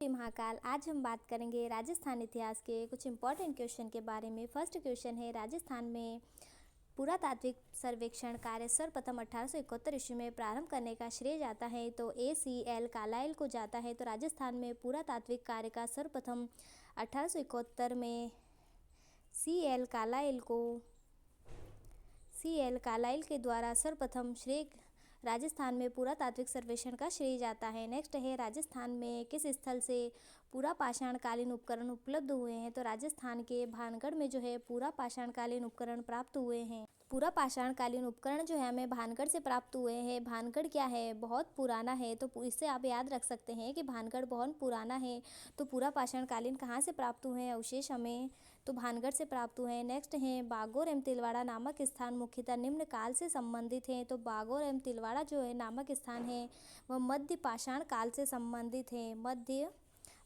महाकाल। आज हम बात करेंगे राजस्थान इतिहास के कुछ इम्पोर्टेंट क्वेश्चन के बारे में। फर्स्ट क्वेश्चन है, राजस्थान में पुरातात्विक सर्वेक्षण कार्य सर्वप्रथम 1871 ईस्वी में प्रारंभ करने का श्रेय जाता है तो ACL कालाइल को जाता है। तो राजस्थान में पुरातात्विक कार्य का सर्वप्रथम 1871 में CL कालाइल के द्वारा सर्वप्रथम श्रेय राजस्थान में पुरातात्विक सर्वेक्षण का श्रेय जाता है। नेक्स्ट है, राजस्थान में किस स्थल से पूरा पाषाणकालीन उपकरण उपलब्ध हुए हैं? तो राजस्थान के भानगढ़ में जो है पूरा पाषाणकालीन उपकरण प्राप्त हुए हैं। पूरा पाषाणकालीन उपकरण जो है हमें भानगढ़ से प्राप्त हुए हैं। भानगढ़ क्या है? बहुत पुराना है, तो इससे आप याद रख सकते हैं कि भानगढ़ बहुत पुराना है। तो पूरा पाषाणकालीन कहाँ से प्राप्त हुए हैं अवशेष हमें? तो भानगढ़ से प्राप्त हुए हैं। नेक्स्ट है, बागोर एवं तिलवाड़ा नामक स्थान मुख्यतः निम्न काल से संबंधित हैं। तो बागोर एवं तिलवाड़ा जो है नामक स्थान है वह मध्य पाषाण काल से संबंधित है। मध्य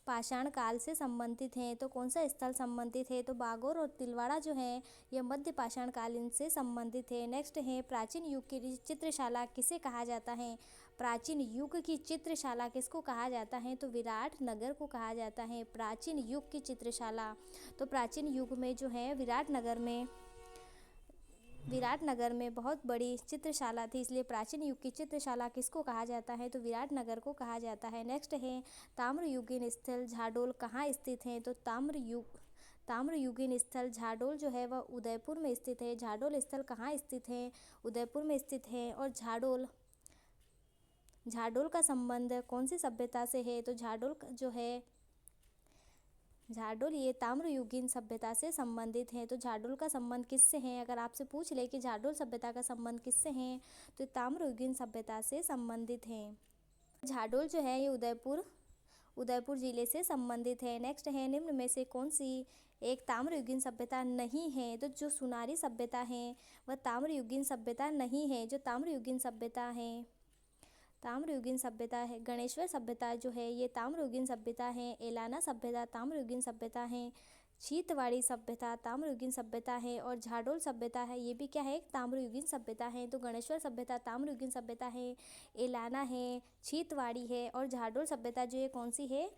पाषाण काल से संबंधित हैं। तो कौन सा स्थल संबंधित है? तो बागोर और तिलवाड़ा जो है यह मध्य पाषाण कालीन से संबंधित है। नेक्स्ट है, प्राचीन युग की चित्रशाला किसे कहा जाता है? प्राचीन युग की चित्रशाला किसको कहा जाता है? तो विराट नगर को कहा जाता है प्राचीन युग की चित्रशाला। तो प्राचीन युग में जो है विराटनगर में बहुत बड़ी चित्रशाला थी, इसलिए प्राचीन युग की चित्रशाला किसको कहा जाता है? तो विराटनगर को कहा जाता है। नेक्स्ट है, ताम्रयुगीन स्थल झाडोल कहाँ स्थित है? तो ताम्रयुगीन स्थल झाडोल जो है वह उदयपुर में स्थित है। झाडोल स्थल कहाँ स्थित है? उदयपुर में स्थित है। और झाडोल का संबंध कौन सी सभ्यता से है? तो झाडोल ये ताम्रयुगीन सभ्यता से संबंधित है। तो झाडोल का संबंध किससे है? अगर आपसे पूछ ले कि झाडोल सभ्यता का संबंध किससे है, तो ताम्रयुगीन सभ्यता से संबंधित है। झाडोल जो है ये उदयपुर जिले से संबंधित है। नेक्स्ट है, निम्न में से कौन सी एक ताम्रयुगीन सभ्यता नहीं है? तो जो सुनारी सभ्यता है वह ताम्रयुगीन सभ्यता नहीं है। जो ताम्रयुगीन सभ्यता है गणेश्वर सभ्यता जो है ये ताम्रयुगीन सभ्यता है। एलाना सभ्यता ताम्रयुगीन सभ्यता है। छीतवाड़ी सभ्यता ताम्रयुगीन सभ्यता है। और झाडोल सभ्यता है ये भी क्या है? ताम्रयुगीन सभ्यता है। तो गणेश्वर सभ्यता ताम्रयुगीन सभ्यता है, एलाना है, छीतवाड़ी है और झाडोल सभ्यता जो है कौन सी है?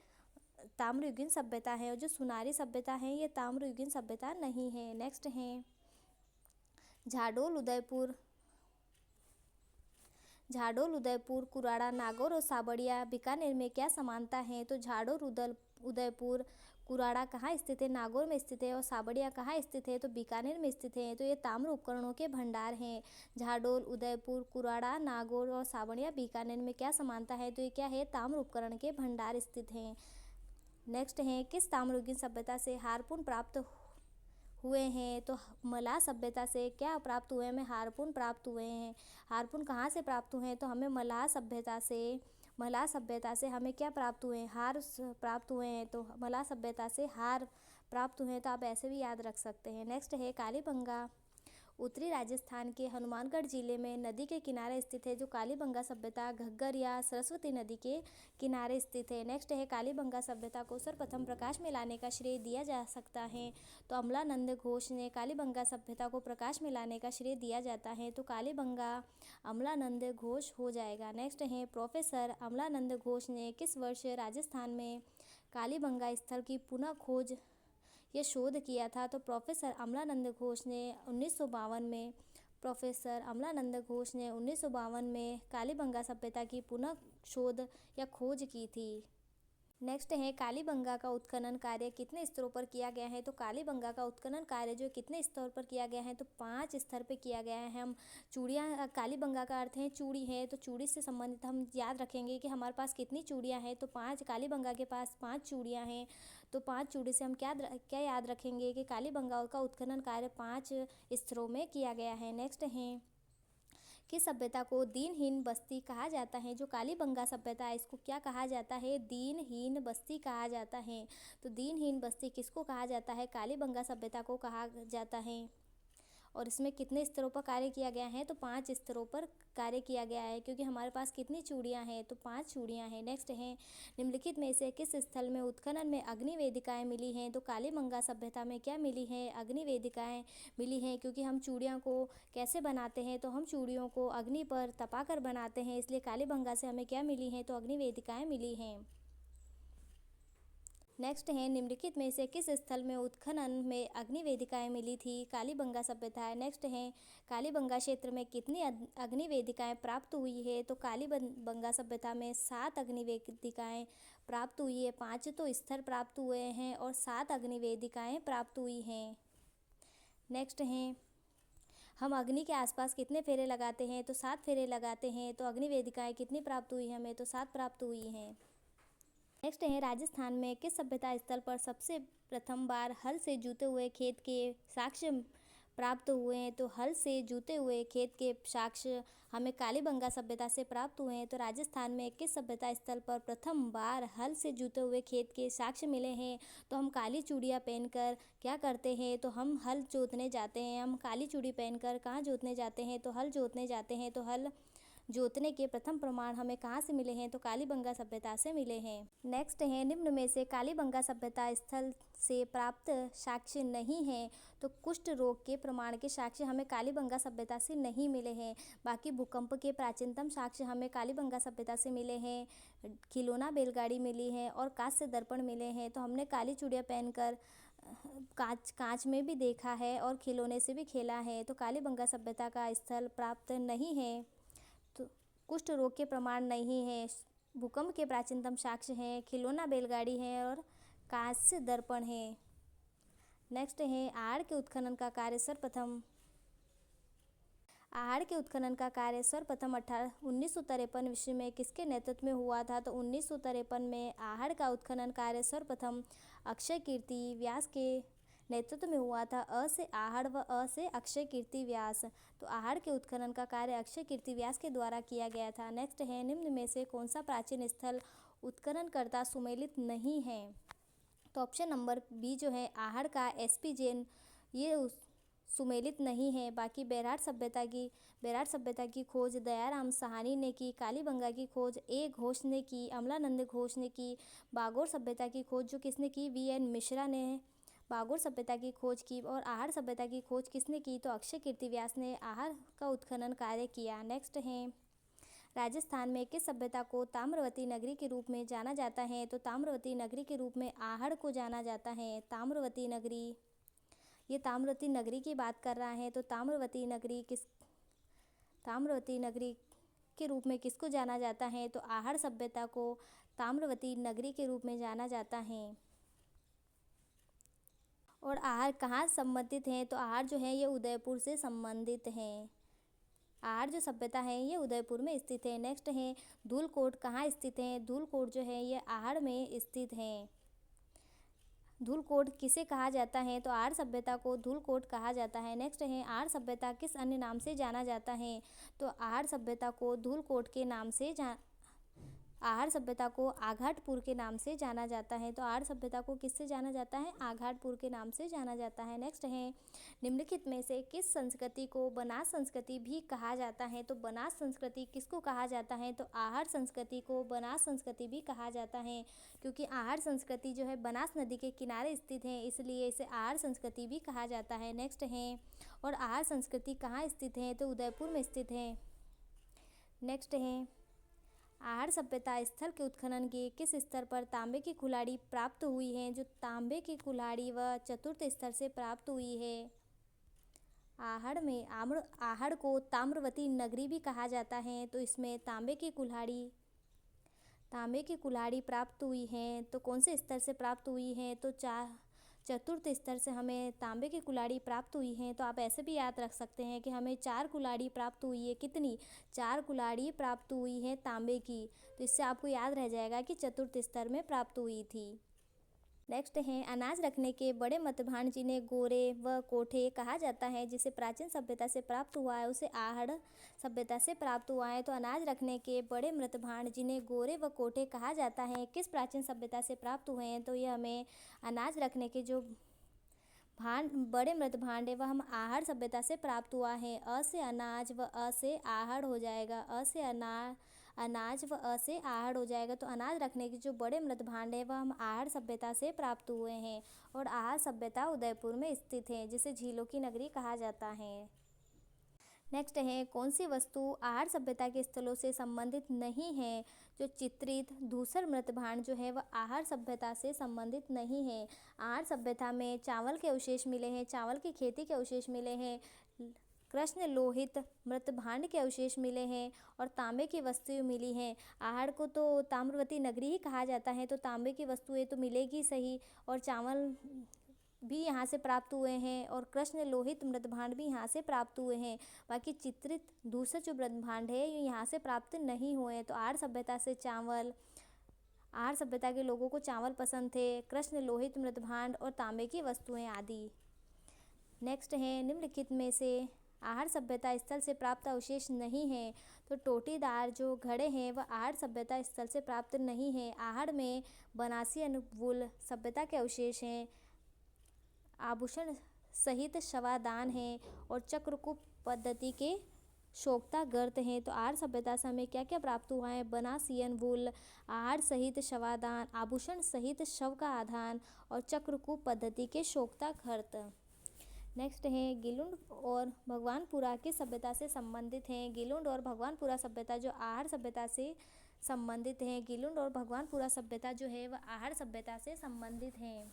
ताम्रयुगीन सभ्यता है। और जो सुनारी सभ्यता है ये ताम्रयुगीन सभ्यता नहीं है। नेक्स्ट है, झाडोल उदयपुर कुराड़ा नागौर और साबड़िया बीकानेर में क्या समानता है? तो झाडोल उदयपुर कुराड़ा कहाँ स्थित है? नागौर में स्थित है। और साबड़िया कहाँ स्थित है? तो बीकानेर में स्थित है। तो ये ताम्र उपकरणों के भंडार हैं। झाडोल उदयपुर कुराड़ा नागौर और साबड़िया बीकानेर में क्या समानता है? तो ये क्या है? ताम्र उपकरण के भंडार स्थित हैं। नेक्स्ट है, किस ताम्रयुगीन सभ्यता से हारपून प्राप्त हुए हैं? तो मलाह सभ्यता से क्या प्राप्त हुए? हमें हारपून प्राप्त हुए हैं। हारपून कहाँ से प्राप्त हुए हैं? तो हमें मलाह सभ्यता से हमें क्या प्राप्त हुए हैं? हार प्राप्त हुए हैं। तो मलाह सभ्यता से हार प्राप्त हुए हैं। तो आप ऐसे भी याद रख सकते हैं। नेक्स्ट है, कालीबंगा उत्तरी राजस्थान के हनुमानगढ़ जिले में नदी के किनारे स्थित है। जो कालीबंगा सभ्यता घग्गर या सरस्वती नदी के किनारे स्थित है। नेक्स्ट है, कालीबंगा सभ्यता को सर्वप्रथम प्रकाश में लाने का श्रेय दिया जा सकता है। तो अमलानंद घोष ने कालीबंगा सभ्यता को प्रकाश में लाने का श्रेय दिया जाता है। तो कालीबंगा अमलानंद घोष हो जाएगा। नेक्स्ट है, प्रोफेसर अमलानंद घोष ने किस वर्ष राजस्थान में कालीबंगा स्थल की पुनः खोज यह शोध किया था? तो प्रोफेसर अमलानंद घोष ने 1952 में कालीबंगा सभ्यता की पुनः शोध या खोज की थी। नेक्स्ट है, कालीबंगा का उत्खनन कार्य कितने स्तरों पर किया गया है? तो कालीबंगा का उत्खनन कार्य जो कितने स्तर पर किया गया है? तो 5 स्तर पर किया गया है। हम चूड़ियाँ, कालीबंगा का अर्थ है चूड़ी है, तो चूड़ी से संबंधित हम याद रखेंगे कि हमारे पास कितनी चूड़ियाँ हैं। तो 5, कालीबंगा के पास 5 चूड़ियाँ हैं। तो 5 चूड़ी से हम क्या याद रखेंगे कि कालीबंगा का उत्खनन कार्य 5 स्तरों में किया गया है। नेक्स्ट है, किस सभ्यता को दीनहीन बस्ती कहा जाता है? जो कालीबंगा सभ्यता है इसको क्या कहा जाता है? दीनहीन बस्ती कहा जाता है। तो दीनहीन बस्ती किसको कहा जाता है? कालीबंगा सभ्यता को कहा जाता है। और इसमें कितने स्तरों पर कार्य किया गया है? तो 5 स्तरों पर कार्य किया गया है, क्योंकि हमारे पास कितनी चूड़ियाँ हैं? तो 5 चूड़ियाँ हैं। नेक्स्ट है, निम्नलिखित में से किस स्थल में उत्खनन में अग्नि वेदिकाएँ मिली हैं? तो कालीबंगा सभ्यता में क्या मिली है? अग्नि वेदिकाएँ मिली हैं, क्योंकि हम चूड़ियाँ को कैसे बनाते हैं? तो हम चूड़ियों को अग्नि पर तपाकर बनाते हैं, इसलिए कालीबंगा से हमें क्या मिली हैं? तो अग्नि वेदिकाएँ मिली हैं। नेक्स्ट है निम्नलिखित में से किस स्थल में उत्खनन में अग्नि वेदिकाएं मिली थी? कालीबंगा सभ्यता है। नेक्स्ट है कालीबंगा क्षेत्र में कितनी अग्नि वेदिकाएं प्राप्त हुई है? तो कालीबंगा सभ्यता में 7 अग्नि वेदिकाएं प्राप्त हुई है। 5 तो स्तर प्राप्त हुए हैं और 7 अग्नि वेदिकाएं प्राप्त हुई हैं। नेक्स्ट है हम अग्नि के आसपास कितने फेरे लगाते हैं? तो 7 फेरे लगाते हैं। तो अग्नि वेदिकाएं कितनी प्राप्त हुई हमें? तो 7 प्राप्त हुई हैं। नेक्स्ट है राजस्थान में किस सभ्यता स्थल पर सबसे प्रथम बार हल से जुते हुए खेत के साक्ष्य प्राप्त हुए हैं? तो हल से जुते हुए खेत के साक्ष्य हमें कालीबंगा सभ्यता से प्राप्त हुए हैं। तो राजस्थान में किस सभ्यता स्थल पर प्रथम बार हल से जुते हुए खेत के साक्ष्य मिले हैं? तो हम काली चूड़ियाँ पहनकर क्या करते हैं? तो हम हल जोतने जाते हैं। हम काली चूड़ी पहनकर कहाँ जोतने जाते हैं? तो हल जोतने जाते हैं। तो हल जोतने के प्रथम प्रमाण हमें कहाँ से मिले हैं? तो कालीबंगा सभ्यता से मिले हैं। नेक्स्ट है निम्न में से कालीबंगा सभ्यता स्थल से प्राप्त साक्ष्य नहीं है। तो कुष्ठ रोग के प्रमाण के साक्ष्य हमें कालीबंगा सभ्यता से नहीं मिले हैं। बाकी भूकंप के प्राचीनतम साक्ष्य हमें कालीबंगा सभ्यता से मिले हैं। खिलौना बैलगाड़ी मिली है और कांस्य दर्पण मिले हैं। तो हमने काली चूड़ियाँ पहनकर कांच में भी देखा है और खिलौने से भी खेला है। तो कालीबंगा सभ्यता का स्थल प्राप्त नहीं है। तो कुष्ठ रोग के प्रमाण नहीं है। भूकंप के प्राचीनतम साक्ष्य हैं। खिलौना बैलगाड़ी है और कांस्य दर्पण है। नेक्स्ट है आहड़ के उत्खनन का कार्य सर्वप्रथम आहड़ के उत्खनन का कार्य सर्वप्रथम 1953 ईस्वी में किसके नेतृत्व में हुआ था? तो 1953 में आहड़ का उत्खनन कार्य सर्वप्रथम अक्षय कीर्ति व्यास के नेतृत्व में हुआ था। अ से आहड़ व अ से अक्षय कीर्ति व्यास। तो आहड़ के उत्खनन का कार्य अक्षय कीर्ति व्यास के द्वारा किया गया था। नेक्स्ट है निम्न में से कौन सा प्राचीन स्थल उत्खननकर्ता सुमेलित नहीं है? तो ऑप्शन नंबर बी जो है आहड़ का एसपी जैन ये सुमेलित नहीं है। बाकी बेरार सभ्यता की खोज दयाराम साहनी ने की। कालीबंगा की खोज ए घोष ने की। अमलानंद घोष ने की। बागोर सभ्यता की खोज जो किसने की? वी.एन. मिश्रा ने बागोर सभ्यता की खोज की। और आहड़ सभ्यता की खोज किसने की? तो अक्षय कीर्ति व्यास ने आहड़ का उत्खनन कार्य किया। नेक्स्ट है राजस्थान में किस सभ्यता को ताम्रवती नगरी के रूप में जाना जाता है? तो ताम्रवती नगरी के रूप में आहड़ को जाना जाता है। ताम्रवती नगरी ये ताम्रवती नगरी की बात कर रहा है। तो ताम्रवती नगरी के रूप में किसको जाना जाता है? तो आहड़ सभ्यता को ताम्रवती नगरी के रूप में जाना जाता है। और आहड़ कहाँ संबंधित हैं? तो आहड़ जो है ये उदयपुर से संबंधित हैं। आहड़ जो सभ्यता है ये उदयपुर में स्थित है। नेक्स्ट है धूलकोट कहाँ स्थित है? धूलकोट जो है ये आहड़ में स्थित है। धूलकोट किसे कहा जाता है? तो आहड़ सभ्यता को धूलकोट कहा जाता है। नेक्स्ट है आहड़ सभ्यता किस अन्य नाम से जाना जाता है? तो आहड़ सभ्यता को धूलकोट के नाम से आहड़ सभ्यता को आघाटपुर के नाम से जाना जाता है। तो आहड़ सभ्यता को किससे जाना जाता है? आघाटपुर के नाम से जाना जाता है। नेक्स्ट है निम्नलिखित में से किस संस्कृति को बनास संस्कृति भी कहा जाता है? तो बनास संस्कृति किसको कहा जाता है? तो आहड़ संस्कृति को बनास संस्कृति भी कहा जाता है। क्योंकि आहड़ संस्कृति जो है बनास नदी के किनारे स्थित है, इसलिए इसे आहड़ संस्कृति भी कहा जाता है। नेक्स्ट है और आहड़ संस्कृति कहाँ स्थित है? तो उदयपुर में स्थित है। नेक्स्ट है आहड़ सभ्यता स्थल के उत्खनन के किस स्तर पर तांबे की कुल्हाड़ी प्राप्त हुई है? जो तांबे की कुल्हाड़ी व चतुर्थ स्तर से प्राप्त हुई है। आहड़ को ताम्रवती नगरी भी कहा जाता है। तो इसमें तांबे की कुल्हाड़ी प्राप्त हुई है। तो कौन से स्तर से प्राप्त हुई है? तो चतुर्थ स्तर से हमें तांबे की कुल्हाड़ी प्राप्त हुई है। तो आप ऐसे भी याद रख सकते हैं कि हमें 4 कुल्हाड़ी प्राप्त हुई है। कितनी? 4 कुल्हाड़ी प्राप्त हुई है तांबे की। तो इससे आपको याद रह जाएगा कि चतुर्थ स्तर में प्राप्त हुई थी। नेक्स्ट है अनाज रखने के बड़े मृतभांड जिन्हें गोरे व कोठे कहा जाता है, जिसे प्राचीन सभ्यता से प्राप्त हुआ है उसे आहड़ सभ्यता से प्राप्त हुआ है। तो अनाज रखने के बड़े मृतभांड जिन्हें गोरे व कोठे कहा जाता है किस प्राचीन सभ्यता से प्राप्त हुए हैं? तो ये हमें अनाज रखने के जो बड़े मृतभांड है वह हम आहड़ सभ्यता से प्राप्त हुआ है। अ से अनाज व अ से आहड़ हो जाएगा। अ से अनाज व अ से आहड़ हो जाएगा। तो अनाज रखने के जो बड़े मृतभांड है वह हम आहड़ सभ्यता से प्राप्त हुए हैं। और आहड़ सभ्यता उदयपुर में स्थित है, जिसे झीलों की नगरी कहा जाता है। नेक्स्ट है कौन सी वस्तु आहड़ सभ्यता के स्थलों से संबंधित नहीं है? जो चित्रित धूसर मृत भांड जो है वह आहार सभ्यता से संबंधित नहीं है। आहार सभ्यता में चावल के अवशेष मिले हैं, चावल की खेती के अवशेष मिले हैं, कृष्ण लोहित मृत भांड के अवशेष मिले हैं और तांबे की वस्तुएं मिली हैं। आहार को तो ताम्रवती नगरी ही कहा जाता है, तो तांबे की वस्तुएं तो मिलेगी सही, और चावल भी यहाँ से प्राप्त हुए हैं और कृष्ण लोहित मृत भांड भी यहाँ से प्राप्त हुए हैं। बाकी चित्रित दूसरे जो मृत भांड है ये यहाँ से प्राप्त नहीं हुए हैं। तो आहार सभ्यता से चावल, आहार सभ्यता के लोगों को चावल पसंद थे, कृष्ण लोहित मृत भांड और तांबे की वस्तुएं आदि। नेक्स्ट है, निम्नलिखित में से आहार सभ्यता स्थल से प्राप्त अवशेष नहीं है। तो टोटीदार जो घड़े हैं वह आहार सभ्यता स्थल से प्राप्त नहीं है। आहार में बनासियन वुल सभ्यता के अवशेष हैं, आभूषण सहित शवादान है और चक्रकूप पद्धति के शोक्ता गर्त हैं। तो आहार सभ्यता से हमें क्या क्या प्राप्त हुआ है? बनासियन वुल, आहार सहित शवादान, आभूषण सहित शव का आधान और चक्रकूप पद्धति के शोक्ता गर्त। नेक्स्ट है, गिलुंड और भगवानपुरा की सभ्यता से संबंधित हैं। गिलुंड और भगवानपुरा सभ्यता जो आहार सभ्यता से संबंधित हैं। गिलुंड और भगवानपुरा सभ्यता जो है वह आहार सभ्यता से संबंधित हैं।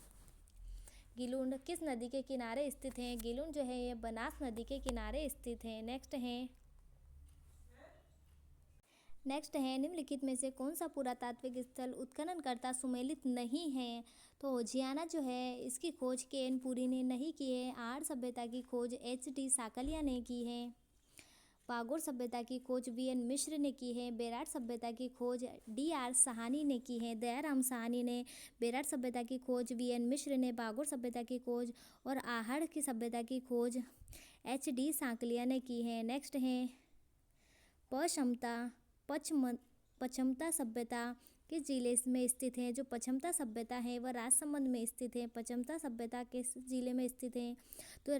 गिलुंड किस नदी के किनारे स्थित हैं? गिलुंड जो है ये बनास नदी के किनारे स्थित है। नेक्स्ट है, निम्नलिखित में से कौन सा पुरातात्विक स्थल उत्खननकर्ता सुमेलित नहीं है? तो होजियाना जो है इसकी खोज के.एन. पुरी ने नहीं की है। आहार सभ्यता की खोज H.D. साकलिया ने की है। बागोर सभ्यता की खोज V.N. मिश्र ने की है। बेराट सभ्यता की खोज D.R. साहनी ने की है। दयाराम साहनी ने बेराट सभ्यता की खोज, V.N. मिश्र ने बागोर सभ्यता की खोज और आहार की सभ्यता की खोज H.D. साकलिया ने की है। नेक्स्ट है, पचमता सभ्यता किस जिले में स्थित है? जो पचमता सभ्यता है वह राजसमंद में स्थित है। पचमता सभ्यता किस जिले में स्थित है? तो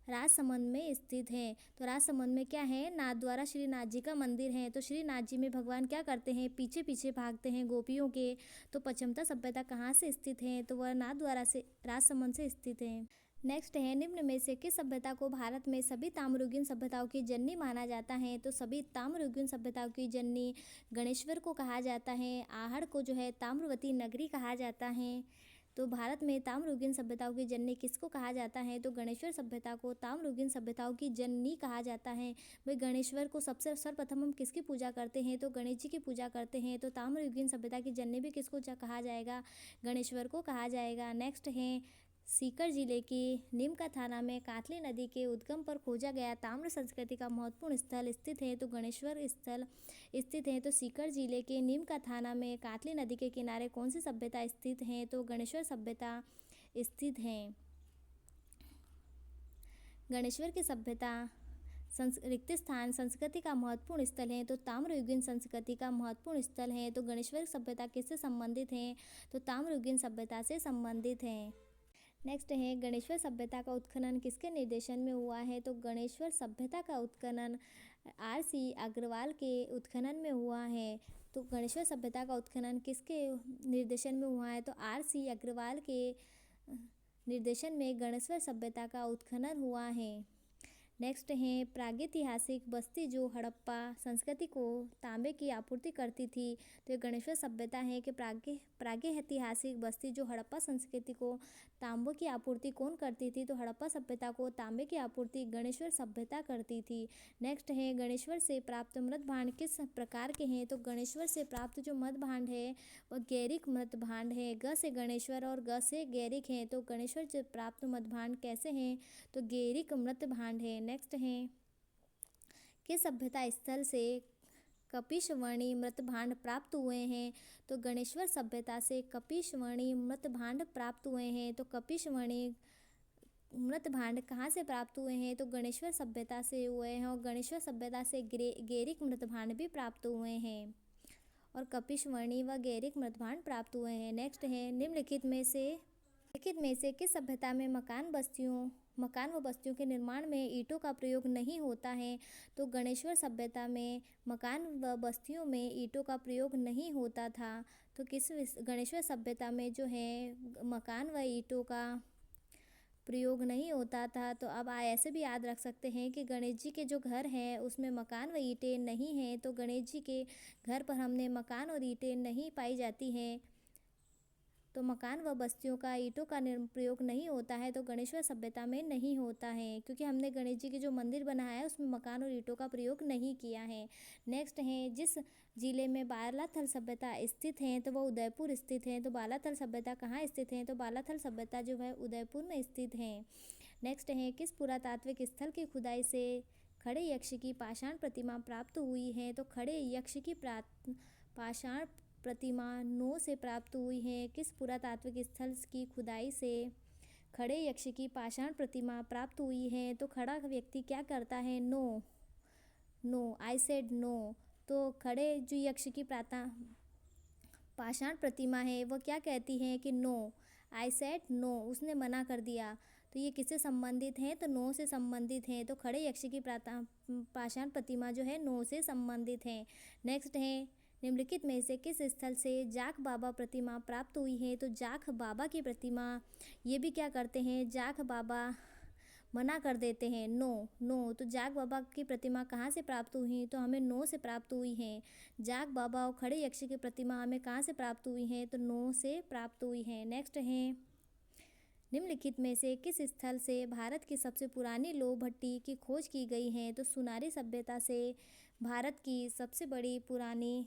राजसमंद में स्थित है। तो राजसमंद में क्या है? नाथद्वारा श्रीनाथ जी का मंदिर है। तो श्रीनाथ जी में भगवान क्या करते हैं? पीछे पीछे भागते हैं गोपियों के। तो पचमता सभ्यता कहाँ से स्थित है? तो वह नाथद्वारा से राजसमंद से स्थित है। नेक्स्ट है, निम्न में से किस सभ्यता को भारत में सभी ताम्रयुगीन सभ्यताओं की जननी माना जाता है? तो सभी ताम्रयुगीन सभ्यताओं की जननी गणेश्वर को कहा जाता है। आहार को जो है ताम्रवती नगरी कहा जाता है। तो भारत में ताम्रयुगीन सभ्यताओं की जननी किसको कहा जाता है? तो गणेश्वर सभ्यता को ताम्रयुगीन सभ्यताओं की जननी कहा जाता है। भाई गणेश्वर को सबसे सर्वप्रथम हम किसकी पूजा करते हैं? तो गणेश जी की पूजा करते हैं। तो ताम्रयुगीन सभ्यता की जननी भी किसको कहा जाएगा? गणेश्वर को कहा जाएगा। नेक्स्ट है, सीकर जिले की नीमका थाना में कातली नदी के उद्गम पर खोजा गया ताम्र संस्कृति का महत्वपूर्ण स्थल स्थित है। तो गणेश्वर स्थल स्थित है। तो सीकर जिले के नीमका थाना में कातली नदी के किनारे कौन सी सभ्यता स्थित है? तो गणेश्वर सभ्यता स्थित है। गणेश्वर की सभ्यता रिक्त स्थान संस्कृति का महत्वपूर्ण स्थल है। तो ताम्रयुगीन संस्कृति का महत्वपूर्ण स्थल है। तो गणेश्वर सभ्यता किससे संबंधित है? तो ताम्रयुगीन सभ्यता से संबंधित है। नेक्स्ट है, गणेश्वर सभ्यता का उत्खनन किसके निर्देशन में हुआ है? तो गणेश्वर सभ्यता का उत्खनन R.C. अग्रवाल के उत्खनन में हुआ है। तो गणेश्वर सभ्यता का उत्खनन किसके निर्देशन में हुआ है? तो R.C. अग्रवाल के निर्देशन में गणेश्वर सभ्यता का उत्खनन हुआ है। नेक्स्ट है, प्रागैतिहासिक बस्ती जो हड़प्पा संस्कृति को तांबे की आपूर्ति करती थी। तो ये गणेश्वर सभ्यता है कि प्रागैतिहासिक बस्ती जो हड़प्पा संस्कृति को तांबे की आपूर्ति कौन करती थी? तो हड़प्पा सभ्यता को तांबे की आपूर्ति गणेश्वर सभ्यता करती थी। नेक्स्ट है, गणेश्वर से प्राप्त मृत भांड किस प्रकार के हैं? तो गणेश्वर से प्राप्त जो मृत भांड है वह गैरिक मृत भांड है। ग से गणेश्वर और ग से गैरिक है। तो गणेश्वर से प्राप्त मृत भांड कैसे हैं? तो गैरिक मृत भांड है। नेक्स्ट है, किस सभ्यता स्थल से कपिशवर्णी मृत भांड प्राप्त हुए हैं? तो गणेश्वर सभ्यता से कपिशवर्णी मृत भांड प्राप्त हुए हैं। तो कपिशवर्णी मृत भांड कहाँ से प्राप्त हुए हैं? तो गणेश्वर सभ्यता से हुए हैं और गणेश्वर सभ्यता से गैरिक मृत भांड भी प्राप्त हुए हैं और कपिशवर्णी व गैरिक मृत भांड प्राप्त हुए हैं। नेक्स्ट है, निम्नलिखित में से किस सभ्यता में मकान व बस्तियों के निर्माण में ईंटों का प्रयोग नहीं होता है? तो गणेश्वर सभ्यता में मकान व बस्तियों में ईंटों का प्रयोग नहीं होता था। तो गणेश्वर सभ्यता में जो है मकान व ईंटों का प्रयोग नहीं होता था। तो अब ऐसे भी याद रख सकते हैं कि गणेश जी के जो घर हैं उसमें मकान व ईंटें नहीं हैं, तो गणेश जी के घर पर हमने मकान और ईंटें नहीं पाई जाती हैं। तो मकान व बस्तियों का ईंटों का प्रयोग नहीं होता है, तो गणेश्वर सभ्यता में नहीं होता है, क्योंकि हमने गणेश जी की जो मंदिर बनाया है उसमें मकान और ईंटों का प्रयोग नहीं किया है। नेक्स्ट है, जिस जिले में बालाथल सभ्यता स्थित है तो वह उदयपुर स्थित है। तो बालाथल सभ्यता कहाँ स्थित है? तो बालाथल सभ्यता जो है उदयपुर में स्थित है। नेक्स्ट है, किस पुरातात्विक स्थल की खुदाई से खड़े यक्ष की पाषाण प्रतिमा प्राप्त हुई है? तो खड़े यक्ष की पाषाण प्रतिमा नो से प्राप्त हुई है। किस पुरातात्विक स्थल की खुदाई से खड़े यक्ष की पाषाण प्रतिमा प्राप्त हुई है? तो खड़ा व्यक्ति क्या करता है? No, no, I said no. तो खड़े जो यक्ष की पाषाण प्रतिमा है वो क्या कहती है कि नो, आई सेड नो, उसने मना कर दिया। तो ये किससे संबंधित है? तो नो से संबंधित है। तो खड़े यक्ष की पाषाण प्रतिमा जो है नो से संबंधित है। नेक्स्ट है, निम्नलिखित में से किस स्थल से जाख बाबा प्रतिमा प्राप्त हुई है? तो जाख बाबा की प्रतिमा, ये भी क्या करते हैं? जाख बाबा मना कर देते हैं, नो, नो। तो जाख बाबा की प्रतिमा कहाँ से प्राप्त हुई? तो हमें नो से प्राप्त हुई है। जाख बाबा और खड़े यक्ष की प्रतिमा हमें कहाँ से प्राप्त हुई है? तो नो से प्राप्त हुई है। नेक्स्ट है, निम्नलिखित में से किस स्थल से भारत की सबसे पुरानी लौह भट्टी की खोज की गई है? तो सुनारी सभ्यता से भारत की सबसे बड़ी पुरानी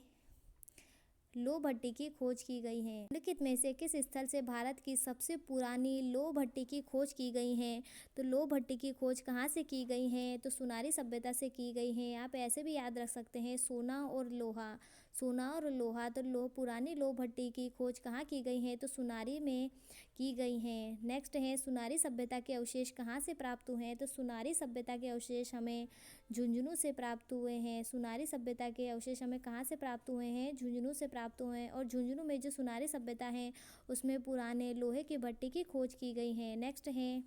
लौह भट्टी की खोज की गई है। निम्नलिखित में से किस स्थल से भारत की सबसे पुरानी लौह भट्टी की खोज की गई है? तो लौह भट्टी की खोज कहाँ से की गई है? तो सुनारी सभ्यता से की गई है। आप ऐसे भी याद रख सकते हैं, सोना और लोहा, सोना और लोहा। तो पुरानी लौह भट्टी की खोज कहाँ की गई है? तो सुनारी में की गई है। नेक्स्ट है, सुनारी सभ्यता के अवशेष कहाँ से प्राप्त हुए हैं? तो सुनारी सभ्यता के अवशेष हमें झुंझुनू से प्राप्त हुए हैं। सुनारी सभ्यता के अवशेष हमें कहाँ से प्राप्त हुए हैं? झुंझुनू से प्राप्त हुए हैं। और झुंझुनू में जो सुनारी सभ्यता है उसमें पुराने लोहे की भट्टी की खोज की गई है। नेक्स्ट है,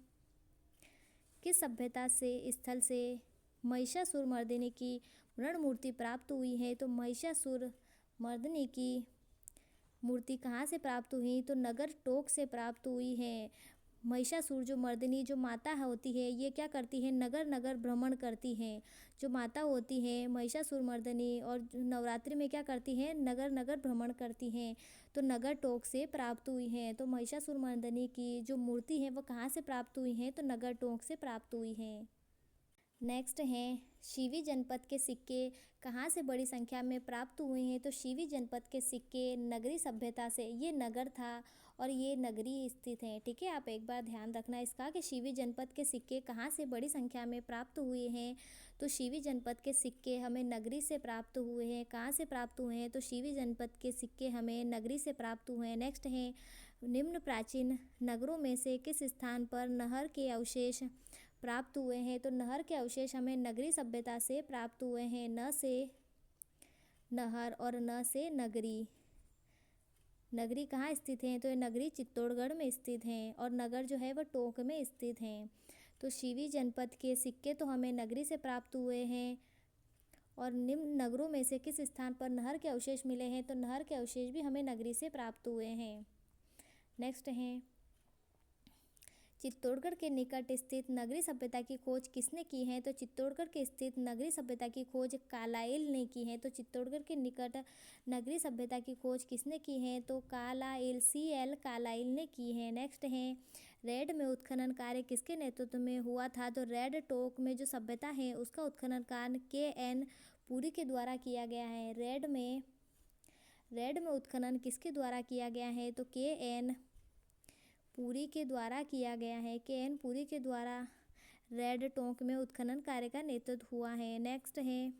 किस सभ्यता से स्थल से महिषासुर मर्दिनी की मृण मूर्ति प्राप्त हुई है? तो महिषासुर मर्दिनी की मूर्ति कहाँ से प्राप्त हुई? तो नगर टोक से प्राप्त हुई है। महिषासुर जो मर्दिनी जो माता होती है ये क्या करती है? नगर नगर भ्रमण करती है। जो माता होती है महिषासुर मर्दिनी और नवरात्रि में क्या करती है? नगर नगर भ्रमण करती हैं। तो नगर टोक से प्राप्त हुई है। तो महिषासुर मर्दिनी की जो मूर्ति है वो कहाँ से प्राप्त हुई है? तो नगर टोक से प्राप्त हुई है। नेक्स्ट हैं, शिवी जनपद के सिक्के कहाँ से बड़ी संख्या में प्राप्त हुए हैं? तो शिवी जनपद के सिक्के नगरी सभ्यता से, ये नगर था और ये नगरी स्थित है। ठीक है, आप एक बार ध्यान रखना इसका कि शिवी जनपद के सिक्के कहाँ से बड़ी संख्या में प्राप्त हुए हैं? तो शिवी जनपद के सिक्के हमें नगरी से प्राप्त हुए हैं। कहाँ से प्राप्त हुए हैं? तो शिवी जनपद के सिक्के हमें नगरी से प्राप्त हुए हैं। नेक्स्ट है, निम्न प्राचीन नगरों में से किस स्थान पर नहर के अवशेष प्राप्त हुए हैं? तो नहर के अवशेष हमें नगरी सभ्यता से प्राप्त हुए हैं। न से नहर और न से नगरी। नगरी कहाँ स्थित है? तो ये नगरी चित्तौड़गढ़ में स्थित हैं और नगर जो है वह टोंक में स्थित हैं। तो शिवी जनपद के सिक्के तो हमें नगरी से प्राप्त हुए हैं। और निम्न नगरों में से किस स्थान पर नहर के अवशेष मिले हैं? तो नहर के अवशेष भी हमें नगरी से प्राप्त हुए हैं। नेक्स्ट है, चित्तौड़गढ़ के निकट स्थित नगरी सभ्यता की खोज किसने की है? तो चित्तौड़गढ़ के स्थित नगरी सभ्यता की खोज कालाइल ने की है। तो चित्तौड़गढ़ के निकट नगरी सभ्यता की खोज किसने की है? तो कालाइल, CL कालाइल ने की है। नेक्स्ट है, रेड में उत्खनन कार्य किसके नेतृत्व में हुआ था? तो रेड टोक में जो सभ्यता है उसका उत्खनन कार्य KN पुरी के द्वारा किया गया है। रेड में उत्खनन किसके द्वारा किया गया है? तो KN पुरी के द्वारा किया गया है। KN पुरी के द्वारा रेड टोंक में उत्खनन कार्य का नेतृत्व हुआ है। नेक्स्ट है,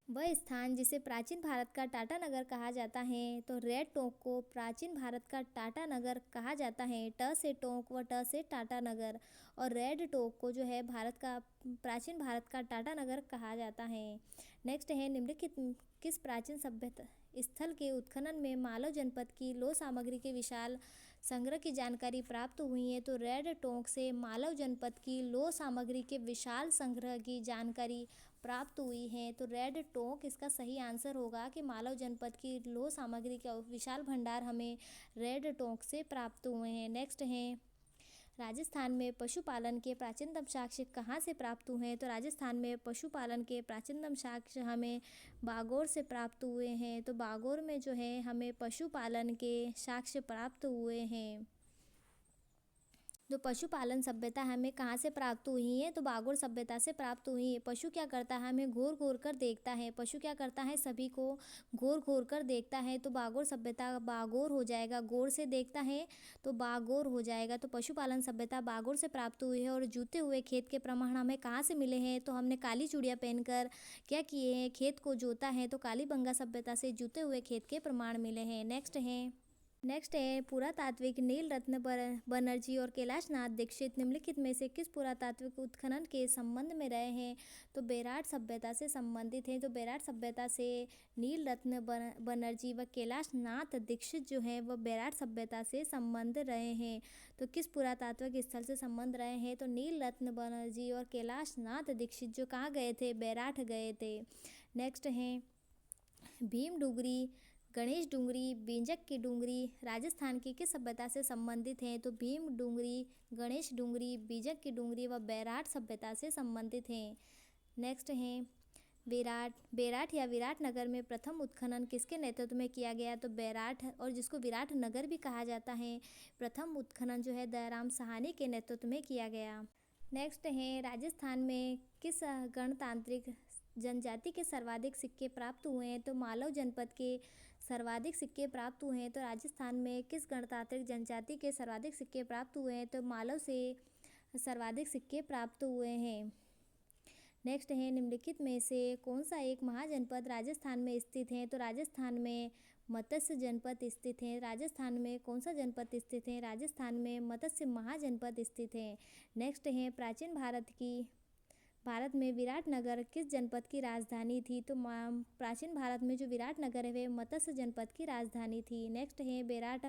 वह स्थान जिसे प्राचीन भारत का टाटा नगर कहा जाता है। तो रेड टोंक को प्राचीन भारत का टाटा नगर कहा जाता है। ट से टोंक व ट से टाटा नगर। और रेड टोंक को जो है प्राचीन भारत का टाटा नगर कहा जाता है। नेक्स्ट है, निम्नलिखित किस प्राचीन सभ्यता स्थल के उत्खनन में मालव जनपद की लौह सामग्री के विशाल संग्रह की जानकारी प्राप्त हुई है? तो रेड टोंक से मालव जनपद की लौह सामग्री के विशाल संग्रह की जानकारी प्राप्त हुई है। तो रेड टोंक इसका सही आंसर होगा कि मालव जनपद की लौह सामग्री का विशाल भंडार हमें रेड टोंक से प्राप्त हुए हैं। नेक्स्ट है, राजस्थान में पशुपालन के प्राचीनतम साक्ष्य कहाँ से प्राप्त हुए हैं? तो राजस्थान में पशुपालन के प्राचीनतम साक्ष्य हमें बागौर से प्राप्त हुए हैं। तो बागौर में जो है हमें पशुपालन के साक्ष्य प्राप्त हुए हैं। जो पशुपालन सभ्यता हमें कहाँ से प्राप्त हुई है? तो बागौर सभ्यता से प्राप्त हुई है। पशु क्या करता है? हमें घूर घूर कर देखता है। पशु क्या करता है? सभी को घूर घूर कर देखता है। तो बागौर सभ्यता बागौर हो जाएगा। गौर से देखता है तो बागौर हो जाएगा। तो पशुपालन सभ्यता बागौर से प्राप्त हुई है। और जूते हुए खेत के प्रमाण हमें कहाँ से मिले हैं? तो हमने काली चूड़ियाँ पहनकर क्या किए हैं? खेत को जोता है। तो कालीबंगा सभ्यता से जूते हुए खेत के प्रमाण मिले हैं। नेक्स्ट है पुरातात्विक नील रत्न बनर्जी और कैलाशनाथ दीक्षित निम्नलिखित में से किस पुरातात्विक उत्खनन के संबंध में रहे हैं? तो बेराट सभ्यता से संबंधित हैं। तो बेराट सभ्यता से नील रत्न बनर्जी व कैलाशनाथ दीक्षित जो है वह बेराट सभ्यता से संबंध रहे हैं। तो किस पुरातात्विक स्थल से संबंध रहे हैं? तो नील रत्न बनर्जी और कैलाशनाथ दीक्षित जो कहाँ गए थे? बेराट गए थे। नेक्स्ट है भीम डूंगरी, गणेश डूंगरी, बींजक की डूंगरी राजस्थान की किस सभ्यता से संबंधित हैं? तो भीम डूंगरी, गणेश डूंगरी, बींजक की डूंगरी व बेराट सभ्यता से संबंधित हैं। नेक्स्ट है बेराट या विराट नगर में प्रथम उत्खनन किसके नेतृत्व में किया गया? तो बेराट, और जिसको विराट नगर भी कहा जाता है, प्रथम उत्खनन जो है दयाराम साहनी के नेतृत्व में किया गया। नेक्स्ट है राजस्थान में किस गणतांत्रिक जनजाति के सर्वाधिक सिक्के प्राप्त हुए हैं? तो मालव जनपद के सर्वाधिक सिक्के प्राप्त हुए हैं। तो राजस्थान में किस गणतांत्रिक जनजाति के सर्वाधिक सिक्के प्राप्त हुए हैं? तो मालव से सर्वाधिक सिक्के प्राप्त हुए हैं। नेक्स्ट है निम्नलिखित में से कौन सा एक महाजनपद राजस्थान में स्थित है? तो राजस्थान में मत्स्य जनपद स्थित है। राजस्थान में कौन सा जनपद स्थित है? राजस्थान में मत्स्य महाजनपद स्थित है। नेक्स्ट है प्राचीन भारत में विराट नगर किस जनपद की राजधानी थी? तो प्राचीन भारत में जो विराट नगर है वह मत्स्य जनपद की राजधानी थी। नेक्स्ट है बेराट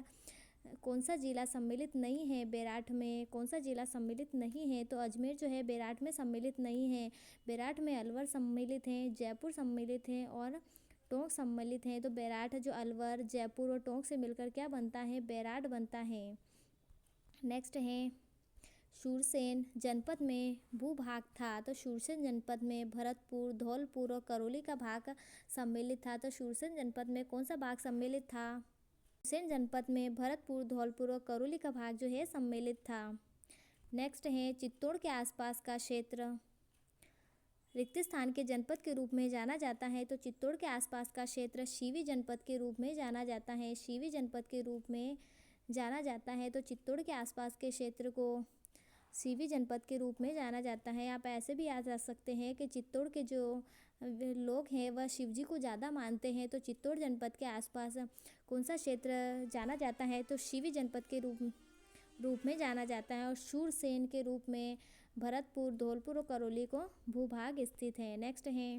कौन सा जिला सम्मिलित नहीं है? बेराट में कौन सा जिला सम्मिलित नहीं है? तो अजमेर जो है बेराट में सम्मिलित नहीं है। बेराट में अलवर सम्मिलित हैं, जयपुर सम्मिलित हैं और टोंक सम्मिलित हैं। तो बेराट जो अलवर, जयपुर और टोंक से मिलकर क्या बनता है? बेराट बनता है। नेक्स्ट है शूरसेन जनपद में भूभाग था। तो शूरसेन जनपद में भरतपुर, धौलपुर और करौली का भाग सम्मिलित था। तो शूरसेन जनपद में कौन सा भाग सम्मिलित था? शूरसेन जनपद में भरतपुर, धौलपुर और करौली का भाग जो है सम्मिलित था। नेक्स्ट है चित्तौड़ के आसपास का क्षेत्र रिक्त स्थान के जनपद के रूप में जाना जाता है। तो चित्तौड़ के आसपास का क्षेत्र शीवी जनपद के रूप में जाना जाता है। शीवी जनपद के रूप में जाना जाता है। तो चित्तौड़ के आसपास के क्षेत्र को सीवी जनपद के रूप में जाना जाता है। आप ऐसे भी याद रख सकते हैं कि चित्तौड़ के जो लोग हैं वह शिव जी को ज़्यादा मानते हैं। तो चित्तौड़ जनपद के आसपास कौन सा क्षेत्र जाना जाता है? तो शिवी जनपद के रूप में जाना जाता है। और शूरसेन के रूप में भरतपुर, धौलपुर और करौली को भूभाग स्थित है। नेक्स्ट है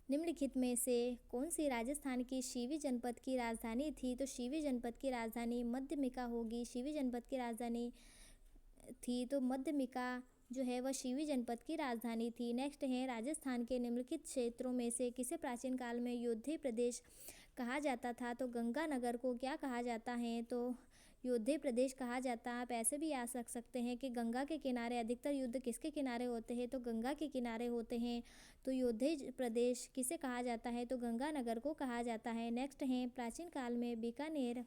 निम्नलिखित में से कौन सी राजस्थान की शिवी जनपद की राजधानी थी? तो शिवी जनपद की राजधानी मध्यमिका होगी। शिवी जनपद की राजधानी थी तो मध्यमिका जो है वह शिवी जनपद की राजधानी थी। नेक्स्ट है राजस्थान के निम्नलिखित क्षेत्रों में से किसे प्राचीन काल में योद्धे प्रदेश कहा जाता था? तो गंगानगर को क्या कहा जाता है? तो योद्धे प्रदेश कहा जाता है। आप ऐसे भी याद रख सकते हैं कि गंगा के किनारे अधिकतर युद्ध किसके किनारे होते हैं? तो गंगा के किनारे होते हैं। तो योद्धे प्रदेश किसे कहा जाता है? तो गंगानगर को कहा जाता है। नेक्स्ट है प्राचीन काल में बीकानेर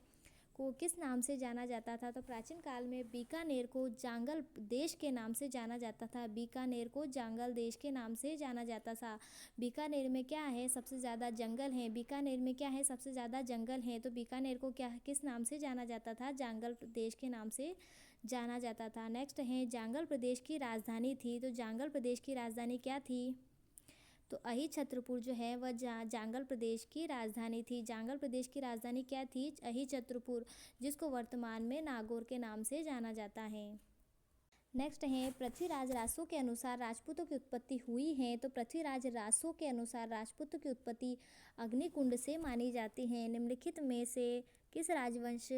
को किस नाम से जाना जाता था? तो प्राचीन काल में बीकानेर को जांगल देश के नाम से जाना जाता था। बीकानेर को जांगल देश के नाम से जाना जाता था। बीकानेर में क्या है? सबसे ज़्यादा जंगल है। बीकानेर में क्या है? सबसे ज़्यादा जंगल है। तो बीकानेर को क्या किस नाम से जाना जाता था? जांगल प्रदेश के नाम से जाना जाता था। नेक्स्ट है जांगल प्रदेश की राजधानी थी। तो जांगल प्रदेश की राजधानी क्या थी? तो अहिछत्रपुर जो है वह जांगल प्रदेश की राजधानी थी। जांगल प्रदेश की राजधानी क्या थी? अहिछत्रपुर, जिसको वर्तमान में नागौर के नाम से जाना जाता है। नेक्स्ट है पृथ्वीराज रासो के अनुसार राजपूतों की उत्पत्ति हुई है। तो पृथ्वीराज रासो के अनुसार राजपूतों की उत्पत्ति अग्निकुंड से मानी जाती है। निम्नलिखित में से किस राजवंश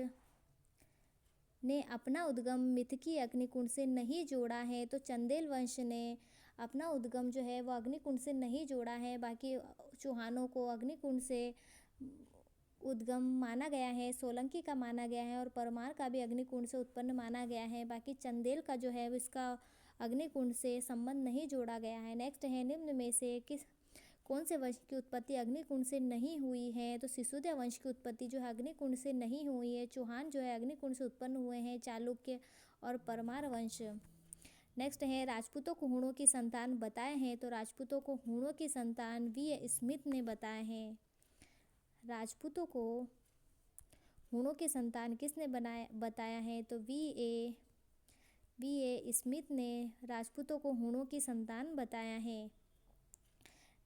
ने अपना उद्गम मिथकी अग्निकुंड से नहीं जोड़ा है? तो चंदेल वंश ने अपना उद्गम जो है वो अग्निकुंड से नहीं जोड़ा है। बाकी चौहानों को अग्निकुंड से उद्गम माना गया है, सोलंकी का माना गया है और परमार का भी अग्निकुंड से उत्पन्न माना गया है। बाकी चंदेल का जो है इसका अग्निकुंड से संबंध नहीं जोड़ा गया है। नेक्स्ट है, निम्न में से कौन से वंश की उत्पत्ति अग्निकुंड से नहीं हुई है? तो सिसोदिया वंश की उत्पत्ति जो है अग्निकुंड से नहीं हुई है। चौहान जो है अग्निकुंड से उत्पन्न हुए हैं, चालुक्य और परमार वंश। नेक्स्ट है, राजपूतों को हूणों की संतान बताए हैं? तो राजपूतों को हूणों की संतान वी स्मिथ ने बताए हैं। राजपूतों को हूणों की संतान किसने बताया है? तो वी ए स्मिथ ने राजपूतों को हूणों की संतान बताया है।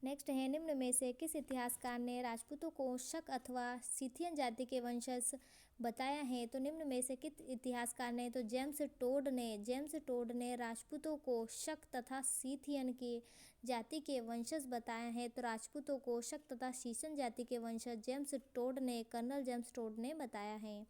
नेक्स्ट है, निम्न में से किस इतिहासकार ने राजपूतों को शक अथवा सीथियन जाति के वंशज बताया है? तो निम्न में से किस इतिहासकार ने? तो जेम्स टोड ने राजपूतों को शक तथा सीथियन की जाति के वंशज बताया है। तो राजपूतों को शक तथा सीथियन जाति के वंशज कर्नल जेम्स टोड ने बताया है।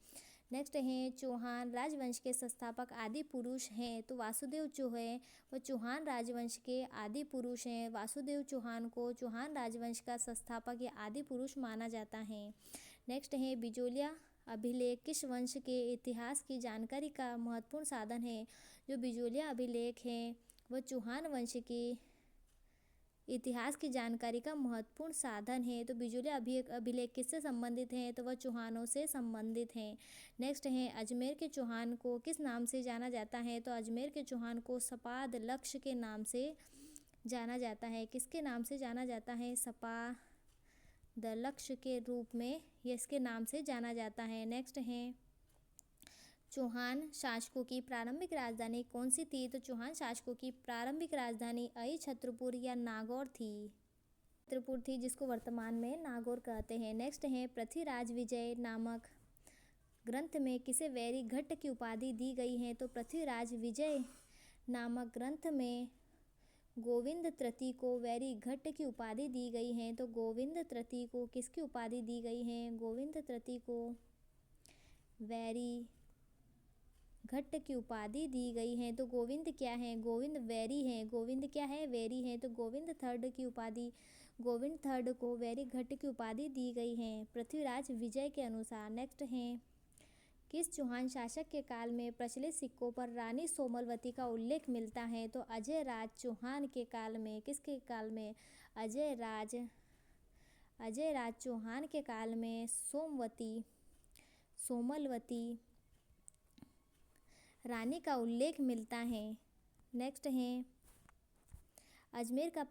नेक्स्ट है, चौहान राजवंश के संस्थापक आदि पुरुष हैं? तो वासुदेव जो है वह चौहान राजवंश के आदि पुरुष हैं। वासुदेव चौहान को चौहान राजवंश का संस्थापक या आदि पुरुष माना जाता है। नेक्स्ट है, बिजोलिया अभिलेख किस वंश के इतिहास की जानकारी का महत्वपूर्ण साधन है? जो बिजोलिया अभिलेख है वह चौहान वंश की इतिहास की जानकारी का महत्वपूर्ण साधन है। तो बिजोलिया अभिलेख किससे संबंधित हैं? तो वह चौहानों से संबंधित हैं। नेक्स्ट है, अजमेर के चौहान को किस नाम से जाना जाता है? तो अजमेर के चौहान को सपाद लक्ष्य के नाम से जाना जाता है। किसके नाम से जाना जाता है? सपाद लक्ष्य के रूप में इसके नाम से जाना जाता है। नेक्स्ट है, चौहान शासकों की प्रारंभिक राजधानी कौन सी थी? तो चौहान शासकों की प्रारंभिक राजधानी अहिछत्रपुर या नागौर थी। छत्रपुर थी, जिसको वर्तमान में नागौर कहते हैं। नेक्स्ट है, पृथ्वीराज विजय नामक ग्रंथ में किसे वैरी घट्ट की उपाधि दी गई है? तो पृथ्वीराज विजय नामक ग्रंथ में गोविंद तृतीय को वैरी घट्ट की उपाधि दी गई है। तो गोविंद तृतीय को किसकी उपाधि दी गई है? गोविंद तृतीय को वैरी घट्ट की उपाधि दी गई है। तो गोविंद क्या है? गोविंद वैरी है। गोविंद क्या है? वैरी है। तो गोविंद थर्ड को वैरी घट्ट की उपाधि दी गई है पृथ्वीराज विजय के अनुसार। नेक्स्ट है, किस चौहान शासक के काल में प्रचलित सिक्कों पर रानी सोमलवती का उल्लेख मिलता है? तो अजय राज चौहान के काल में। किसके काल में? अजय राज चौहान के काल में सोमलवती रानी का उल्लेख मिलता है। नेक्स्ट है, अजमेर का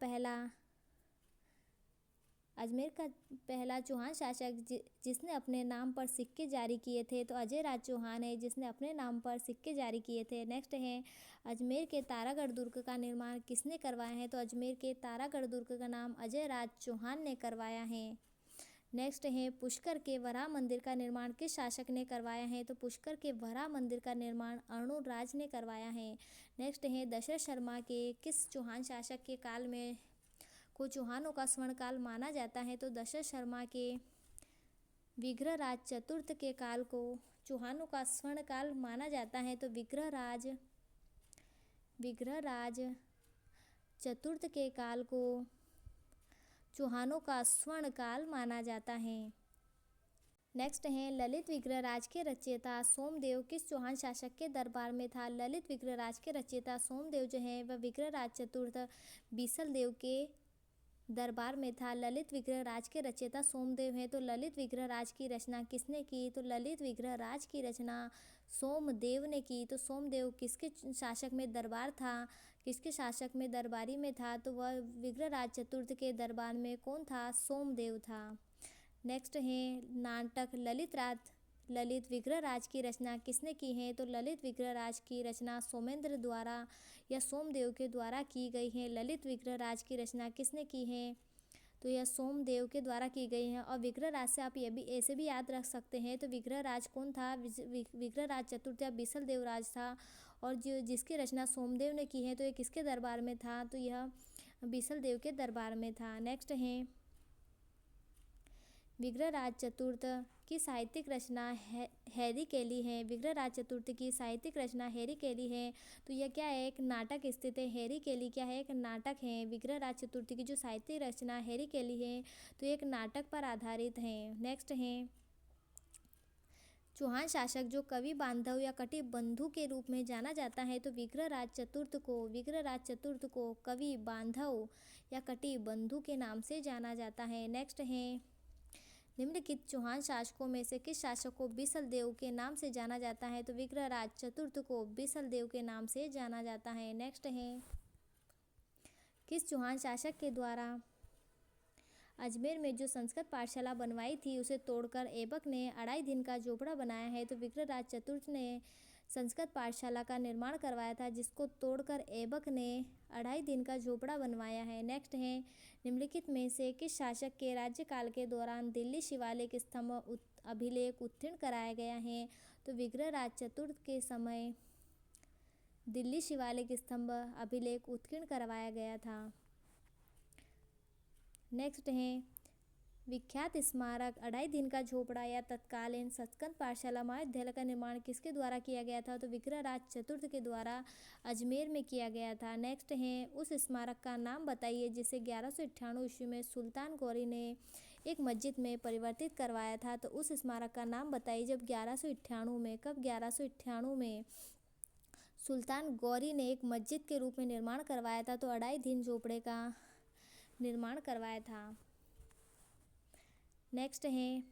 पहला चौहान शासक जिसने अपने नाम पर सिक्के जारी किए थे? तो अजय राज चौहान है जिसने अपने नाम पर सिक्के जारी किए थे। नेक्स्ट है, अजमेर के तारागढ़ दुर्ग का निर्माण किसने करवाया है? तो अजमेर के तारागढ़ दुर्ग का नाम अजय राज चौहान ने करवाया है। नेक्स्ट है, पुष्कर के वराह मंदिर का निर्माण किस शासक ने करवाया है? तो पुष्कर के वराह मंदिर का निर्माण अर्णोराज ने करवाया है। नेक्स्ट है, दशरथ शर्मा के किस चौहान शासक के काल में को चौहानों का स्वर्णकाल माना जाता है? तो दशरथ शर्मा के विग्रहराज चतुर्थ के काल को चौहानों का स्वर्णकाल माना जाता है। तो विग्रहराज चतुर्थ के काल को चौहानों का स्वर्णकाल माना जाता है। नेक्स्ट है, ललित विग्रहराज के रचयिता सोमदेव किस चौहान शासक के दरबार में था? ललित विग्रहराज के रचयिता सोमदेव जो है वह विग्रहराज चतुर्थ बीसल देव के दरबार में था। ललित विग्रहराज के रचयिता सोमदेव है। तो ललित विग्रहराज की रचना किसने की? तो ललित विग्रहराज की रचना सोमदेव ने की। तो सोमदेव किसके शासक में दरबार था? किसके शासक में दरबारी में था? तो वह विग्रहराज चतुर्थ के दरबार में कौन था? सोमदेव था। नेक्स्ट है, नाटक ललित विग्रहराज की रचना किसने की है? तो ललित विग्रहराज की रचना सोमेंद्र द्वारा या सोमदेव के द्वारा की गई है। ललित विग्रहराज की रचना किसने की है? तो यह सोमदेव के द्वारा की गई है। और विग्रहराज से आप ये भी ऐसे भी याद रख सकते हैं। तो विग्रहराज कौन था? विग्रहराज चतुर्थ या बीसल देवराज था। और जिसकी रचना सोमदेव ने की है तो ये किसके दरबार में था? तो यह बीसल देव के दरबार में था। नेक्स्ट है, विग्रहराज चतुर्थ की साहित्यिक रचना हैरी केली है। विग्रहराज चतुर्थ की साहित्यिक रचना हैरी केली है। तो यह क्या है? एक नाटक स्थित है। हैरी केली क्या है? एक नाटक है। विग्रहराज चतुर्थ की जो साहित्यिक रचना हैरी केली है तो एक नाटक पर आधारित है। नेक्स्ट है, चौहान शासक जो कवि बांधव या कटिबंधु के रूप में जाना जाता है तो विग्रहराज चतुर्थ को कवि बांधव या कटिबंधु के नाम से जाना जाता है। नेक्स्ट है निम्नलिखित चौहान शासकों में से किस शासक को बिसल देव के नाम से जाना जाता है तो विग्रहराज चतुर्थ को बिसल देव के नाम से जाना जाता है। नेक्स्ट है किस चौहान शासक के द्वारा अजमेर में जो संस्कृत पाठशाला बनवाई थी उसे तोड़कर ऐबक ने 2.5 दिन का झोपड़ा बनाया है तो विग्रहराज चतुर्थ ने संस्कृत पाठशाला का निर्माण करवाया था जिसको तोड़कर ऐबक ने 2.5 दिन का झोपड़ा बनवाया है। नेक्स्ट है निम्नलिखित में से किस शासक के राज्यकाल के दौरान दिल्ली शिवालिक स्तंभ अभिलेख उत्तीर्ण कराया गया है तो विग्रहराज चतुर्थ के समय दिल्ली शिवालिक स्तंभ अभिलेख उत्कीर्ण करवाया गया था। नेक्स्ट है विख्यात स्मारक 2.5 दिन का झोपड़ा या तत्कालीन संस्कृत पाठशाला महाविद्यालय का निर्माण किसके द्वारा किया गया था तो विग्रहराज चतुर्थ के द्वारा अजमेर में किया गया था। नेक्स्ट है उस स्मारक का नाम बताइए जिसे 1198 ईस्वी में सुल्तान गौरी ने एक मस्जिद में परिवर्तित करवाया था तो उस स्मारक का नाम बताइए जब 1198 में सुल्तान गौरी ने एक मस्जिद के रूप में निर्माण करवाया था तो 2.5 दिन झोपड़े का निर्माण करवाया था। नेक्स्ट है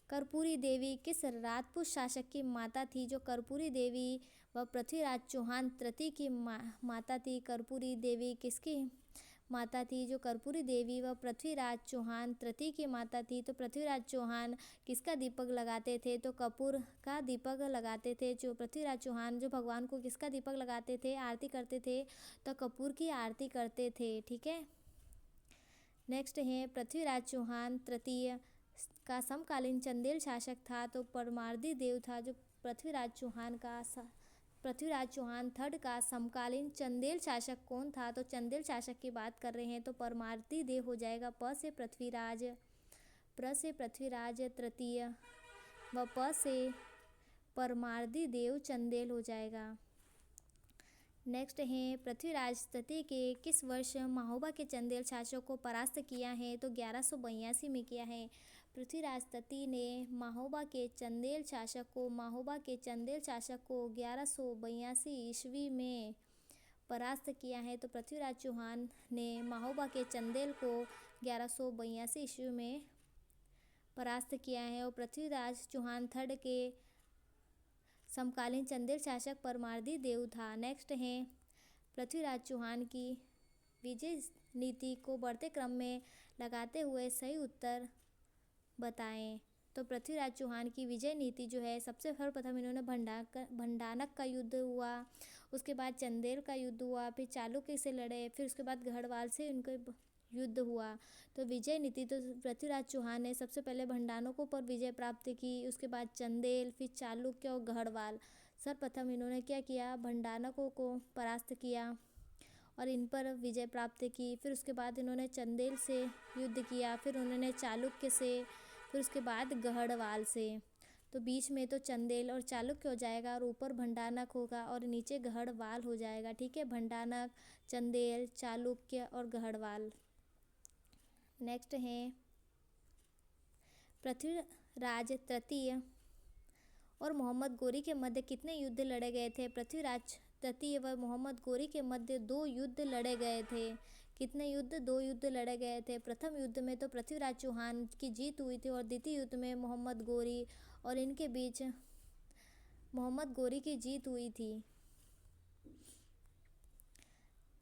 कर्पूरी देवी किस राजपूत शासक की माता थी जो कर्पूरी देवी व पृथ्वीराज चौहान तृतीय की माता थी। कर्पूरी देवी किसकी माता थी जो कर्पूरी देवी व पृथ्वीराज चौहान तृतीय की माता थी तो पृथ्वीराज चौहान किसका दीपक लगाते थे तो कपूर का दीपक लगाते थे। जो पृथ्वीराज चौहान जो भगवान को किसका दीपक लगाते थे आरती करते थे तो कपूर की आरती करते थे। ठीक है। नेक्स्ट है पृथ्वीराज चौहान तृतीय का समकालीन चंदेल शासक था तो परमार्दी देव था। जो पृथ्वीराज चौहान थर्ड का समकालीन चंदेल शासक कौन था तो चंदेल शासक की बात कर रहे हैं तो परमार्दी देव हो जाएगा। प्र से पृथ्वीराज तृतीय व प से परमार्दी देव चंदेल हो जाएगा। नेक्स्ट है पृथ्वीराज तृतीय के किस वर्ष महोबा के चंदेल शासक को परास्त किया है तो 1182 में किया है। पृथ्वीराज तृतीय ने महोबा के चंदेल शासक को 1182 ईस्वी में परास्त किया है तो पृथ्वीराज चौहान ने महोबा के चंदेल को 1182 ईस्वी में परास्त किया है और पृथ्वीराज चौहान थर्ड के समकालीन चंदेल शासक परमार्दी देव था। नेक्स्ट है पृथ्वीराज चौहान की विजय नीति को बढ़ते क्रम में लगाते हुए सही उत्तर बताएं तो पृथ्वीराज चौहान की विजय नीति जो है सबसे सर्वप्रथम इन्होंने भंडानक का युद्ध हुआ, उसके बाद चंदेल का युद्ध हुआ, फिर चालुक्य से लड़े, फिर उसके बाद गढ़वाल से उनका युद्ध हुआ। तो विजय नीति तो पृथ्वीराज चौहान ने सबसे पहले भंडानकों पर विजय प्राप्त की, उसके बाद चंदेल, फिर चालुक्य और गढ़वाल। सर्वप्रथम इन्होंने क्या किया, भंडानकों को परास्त किया और इन पर विजय प्राप्त की। फिर उसके बाद इन्होंने चंदेल से युद्ध किया, फिर उन्होंने चालुक्य से, फिर उसके बाद गढ़वाल से। तो बीच में तो चंदेल और चालुक्य हो जाएगा और ऊपर भंडानक होगा और नीचे गढ़वाल हो जाएगा। ठीक है, भंडानक, चंदेल, चालुक्य और गढ़वाल। नेक्स्ट है पृथ्वीराज तृतीय और मोहम्मद गोरी के मध्य कितने युद्ध लड़े गए थे। पृथ्वीराज तृतीय व मोहम्मद गोरी के मध्य 2 युद्ध लड़े गए थे। कितने युद्ध, 2 युद्ध लड़े गए थे। प्रथम युद्ध में तो पृथ्वीराज चौहान की जीत हुई थी और द्वितीय युद्ध में मोहम्मद गोरी और इनके बीच मोहम्मद गोरी की जीत हुई थी।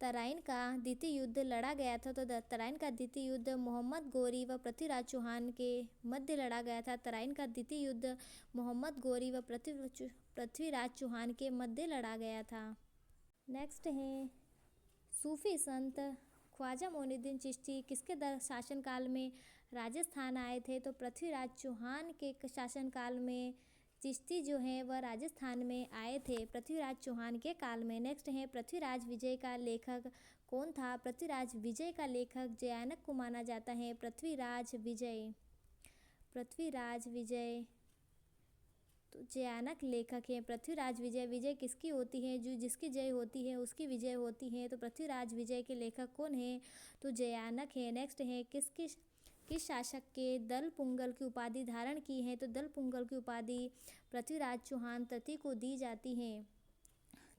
तराइन का द्वितीय युद्ध लड़ा गया था तो तराइन का द्वितीय युद्ध मोहम्मद गोरी व पृथ्वीराज चौहान के मध्य लड़ा गया था। तराइन का द्वितीय युद्ध मोहम्मद गोरी व पृथ्वीराज चौहान के मध्य लड़ा गया था। नेक्स्ट है सूफी संत ख्वाजा मोइनुद्दीन चिश्ती किसके शासनकाल में राजस्थान आए थे। तो पृथ्वीराज चौहान के शासनकाल में चिश्ती जो है वह राजस्थान में आए थे, पृथ्वीराज चौहान के काल में। नेक्स्ट है पृथ्वीराज विजय का लेखक कौन था। पृथ्वीराज विजय का लेखक जयानक को माना जाता है। पृथ्वीराज विजय तो जयानक लेखक है। पृथ्वीराज विजय किसकी होती है, जो जिसकी जय होती है उसकी विजय होती है। तो पृथ्वीराज विजय के लेखक कौन है, तो जयानक है। नेक्स्ट है किस शासक के दल पुंगल की उपाधि धारण की है? तो दल पुंगल की उपाधि पृथ्वीराज चौहान तृतीय को दी जाती है।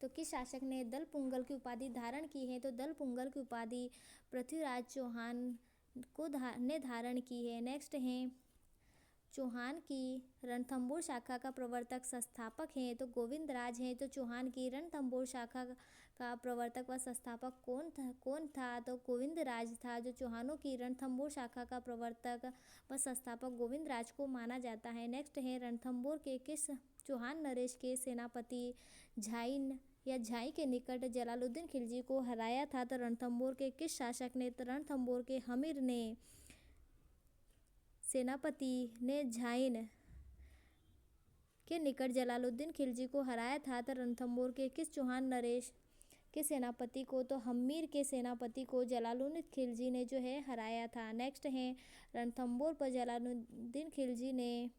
तो किस शासक ने दल पुंगल की उपाधि धारण की है? तो दल पुंगल की उपाधि पृथ्वीराज चौहान ने धारण की है। नेक्स्ट है चौहान की रणथंभौर शाखा का प्रवर्तक संस्थापक हैं? तो गोविंद राज हैं। तो चौहान की रणथंभौर शाखा का प्रवर्तक व संस्थापक कौन था? तो गोविंद राज था। जो चौहानों की रणथंभौर शाखा का प्रवर्तक व संस्थापक गोविंद राज को माना जाता है। नेक्स्ट है रणथंभौर के किस चौहान नरेश के सेनापति झाइन या झाई के निकट जलालुद्दीन खिलजी को हराया था? तो रणथंभौर के किस शासक ने? तो रणथंभौर के हमीर ने सेनापति ने झाइन के निकट जलालुद्दीन खिलजी को हराया था। तो रणथंभौर के किस चौहान नरेश के सेनापति को? तो हमीर के सेनापति को जलालुद्दीन खिलजी ने जो है हराया था। नेक्स्ट है रणथंभौर पर जलालुद्दीन खिलजी ने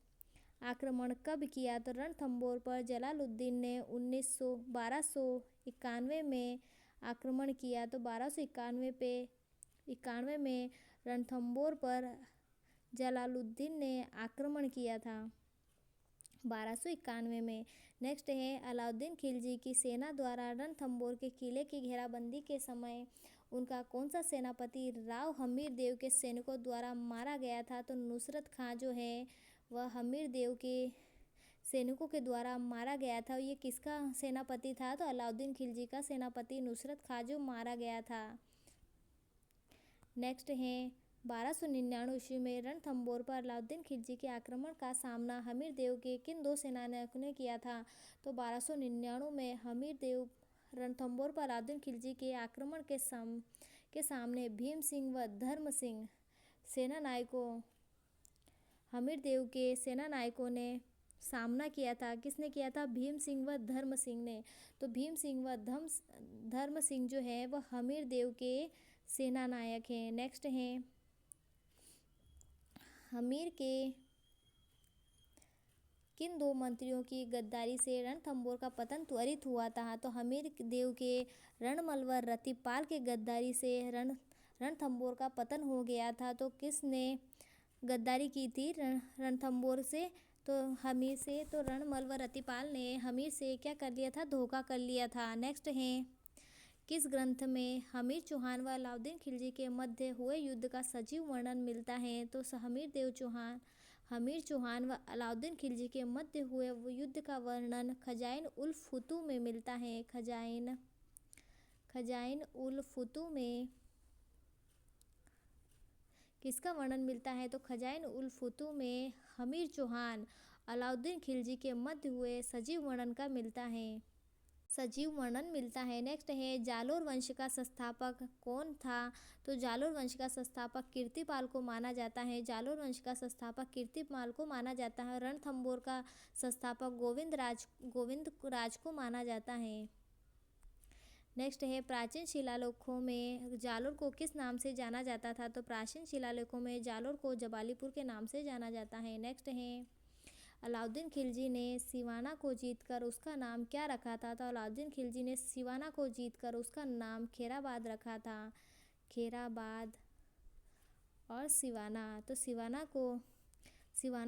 आक्रमण कब किया? तो रणथंभौर पर जलालुद्दीन ने 1291 में आक्रमण किया। तो 1291 में रणथंभौर पर जलालुद्दीन ने आक्रमण किया था 1291 में। नेक्स्ट है अलाउद्दीन खिलजी की सेना द्वारा रणथंभौर के किले की घेराबंदी के समय उनका कौन सा सेनापति राव हमीर देव के सैनिकों द्वारा मारा गया था? तो नुसरत खां जो है वह हमीर देव के सैनिकों के द्वारा मारा गया था। ये किसका सेनापति था? तो अलाउद्दीन खिलजी का सेनापति नुसरत खां जो मारा गया था। नेक्स्ट है 1299 ईस्वी में रणथंभौर पर अलाउद्दीन खिलजी के आक्रमण का सामना हमीर देव के किन दो सेनानायकों ने किया था? तो 1299 में हमीर देव रणथंभौर पर अलाउद्दीन खिलजी के आक्रमण के सामने भीम सिंह व धर्म सिंह सेनानायकों हमीर देव के सेनानायकों ने सामना किया था। किसने किया था? भीम सिंह व धर्म सिंह ने। तो भीम सिंह व धर्म सिंह जो है वह हमीर देव के सेनानायक हैं। नेक्स्ट हैं हमीर के किन दो मंत्रियों की गद्दारी से रणथंभौर का पतन त्वरित हुआ था? तो हमीर देव के रणमल व रतिपाल के गद्दारी से रणथंभौर का पतन हो गया था। तो किसने गद्दारी की थी रणथंभौर से? तो हमीर से। तो रणमल व रतिपाल ने हमीर से क्या कर लिया था? धोखा कर लिया था। नेक्स्ट है किस ग्रंथ में हमीर चौहान व अलाउद्दीन खिलजी के मध्य हुए युद्ध का सजीव वर्णन मिलता है? तो हमीर चौहान व अलाउद्दीन खिलजी के मध्य हुए युद्ध का वर्णन खजाइन उल फुतू में मिलता है। खजाइन उल फुतू में किसका वर्णन मिलता है? तो खजाइन उल फुतू में हमीर चौहान अलाउद्दीन खिलजी के मध्य हुए सजीव वर्णन मिलता है। नेक्स्ट है जालोर वंश का संस्थापक कौन था? तो जालोर वंश का संस्थापक कीर्तिपाल को माना जाता है। जालोर वंश का संस्थापक कीर्तिपाल को माना जाता है। रणथंभौर का संस्थापक गोविंद राज को माना जाता है। नेक्स्ट है प्राचीन शिलालेखों में जालोर को किस नाम से जाना जाता था? तो प्राचीन शिलालेखों में जालोर को जबालीपुर के नाम से जाना जाता है। नेक्स्ट है अलाउद्दीन खिलजी ने सिवाना को जीतकर उसका नाम क्या रखा था? तो अलाउद्दीन खिलजी ने सिवाना को जीतकर उसका नाम खेराबाद रखा था। खेराबाद और सिवाना। तो सिवाना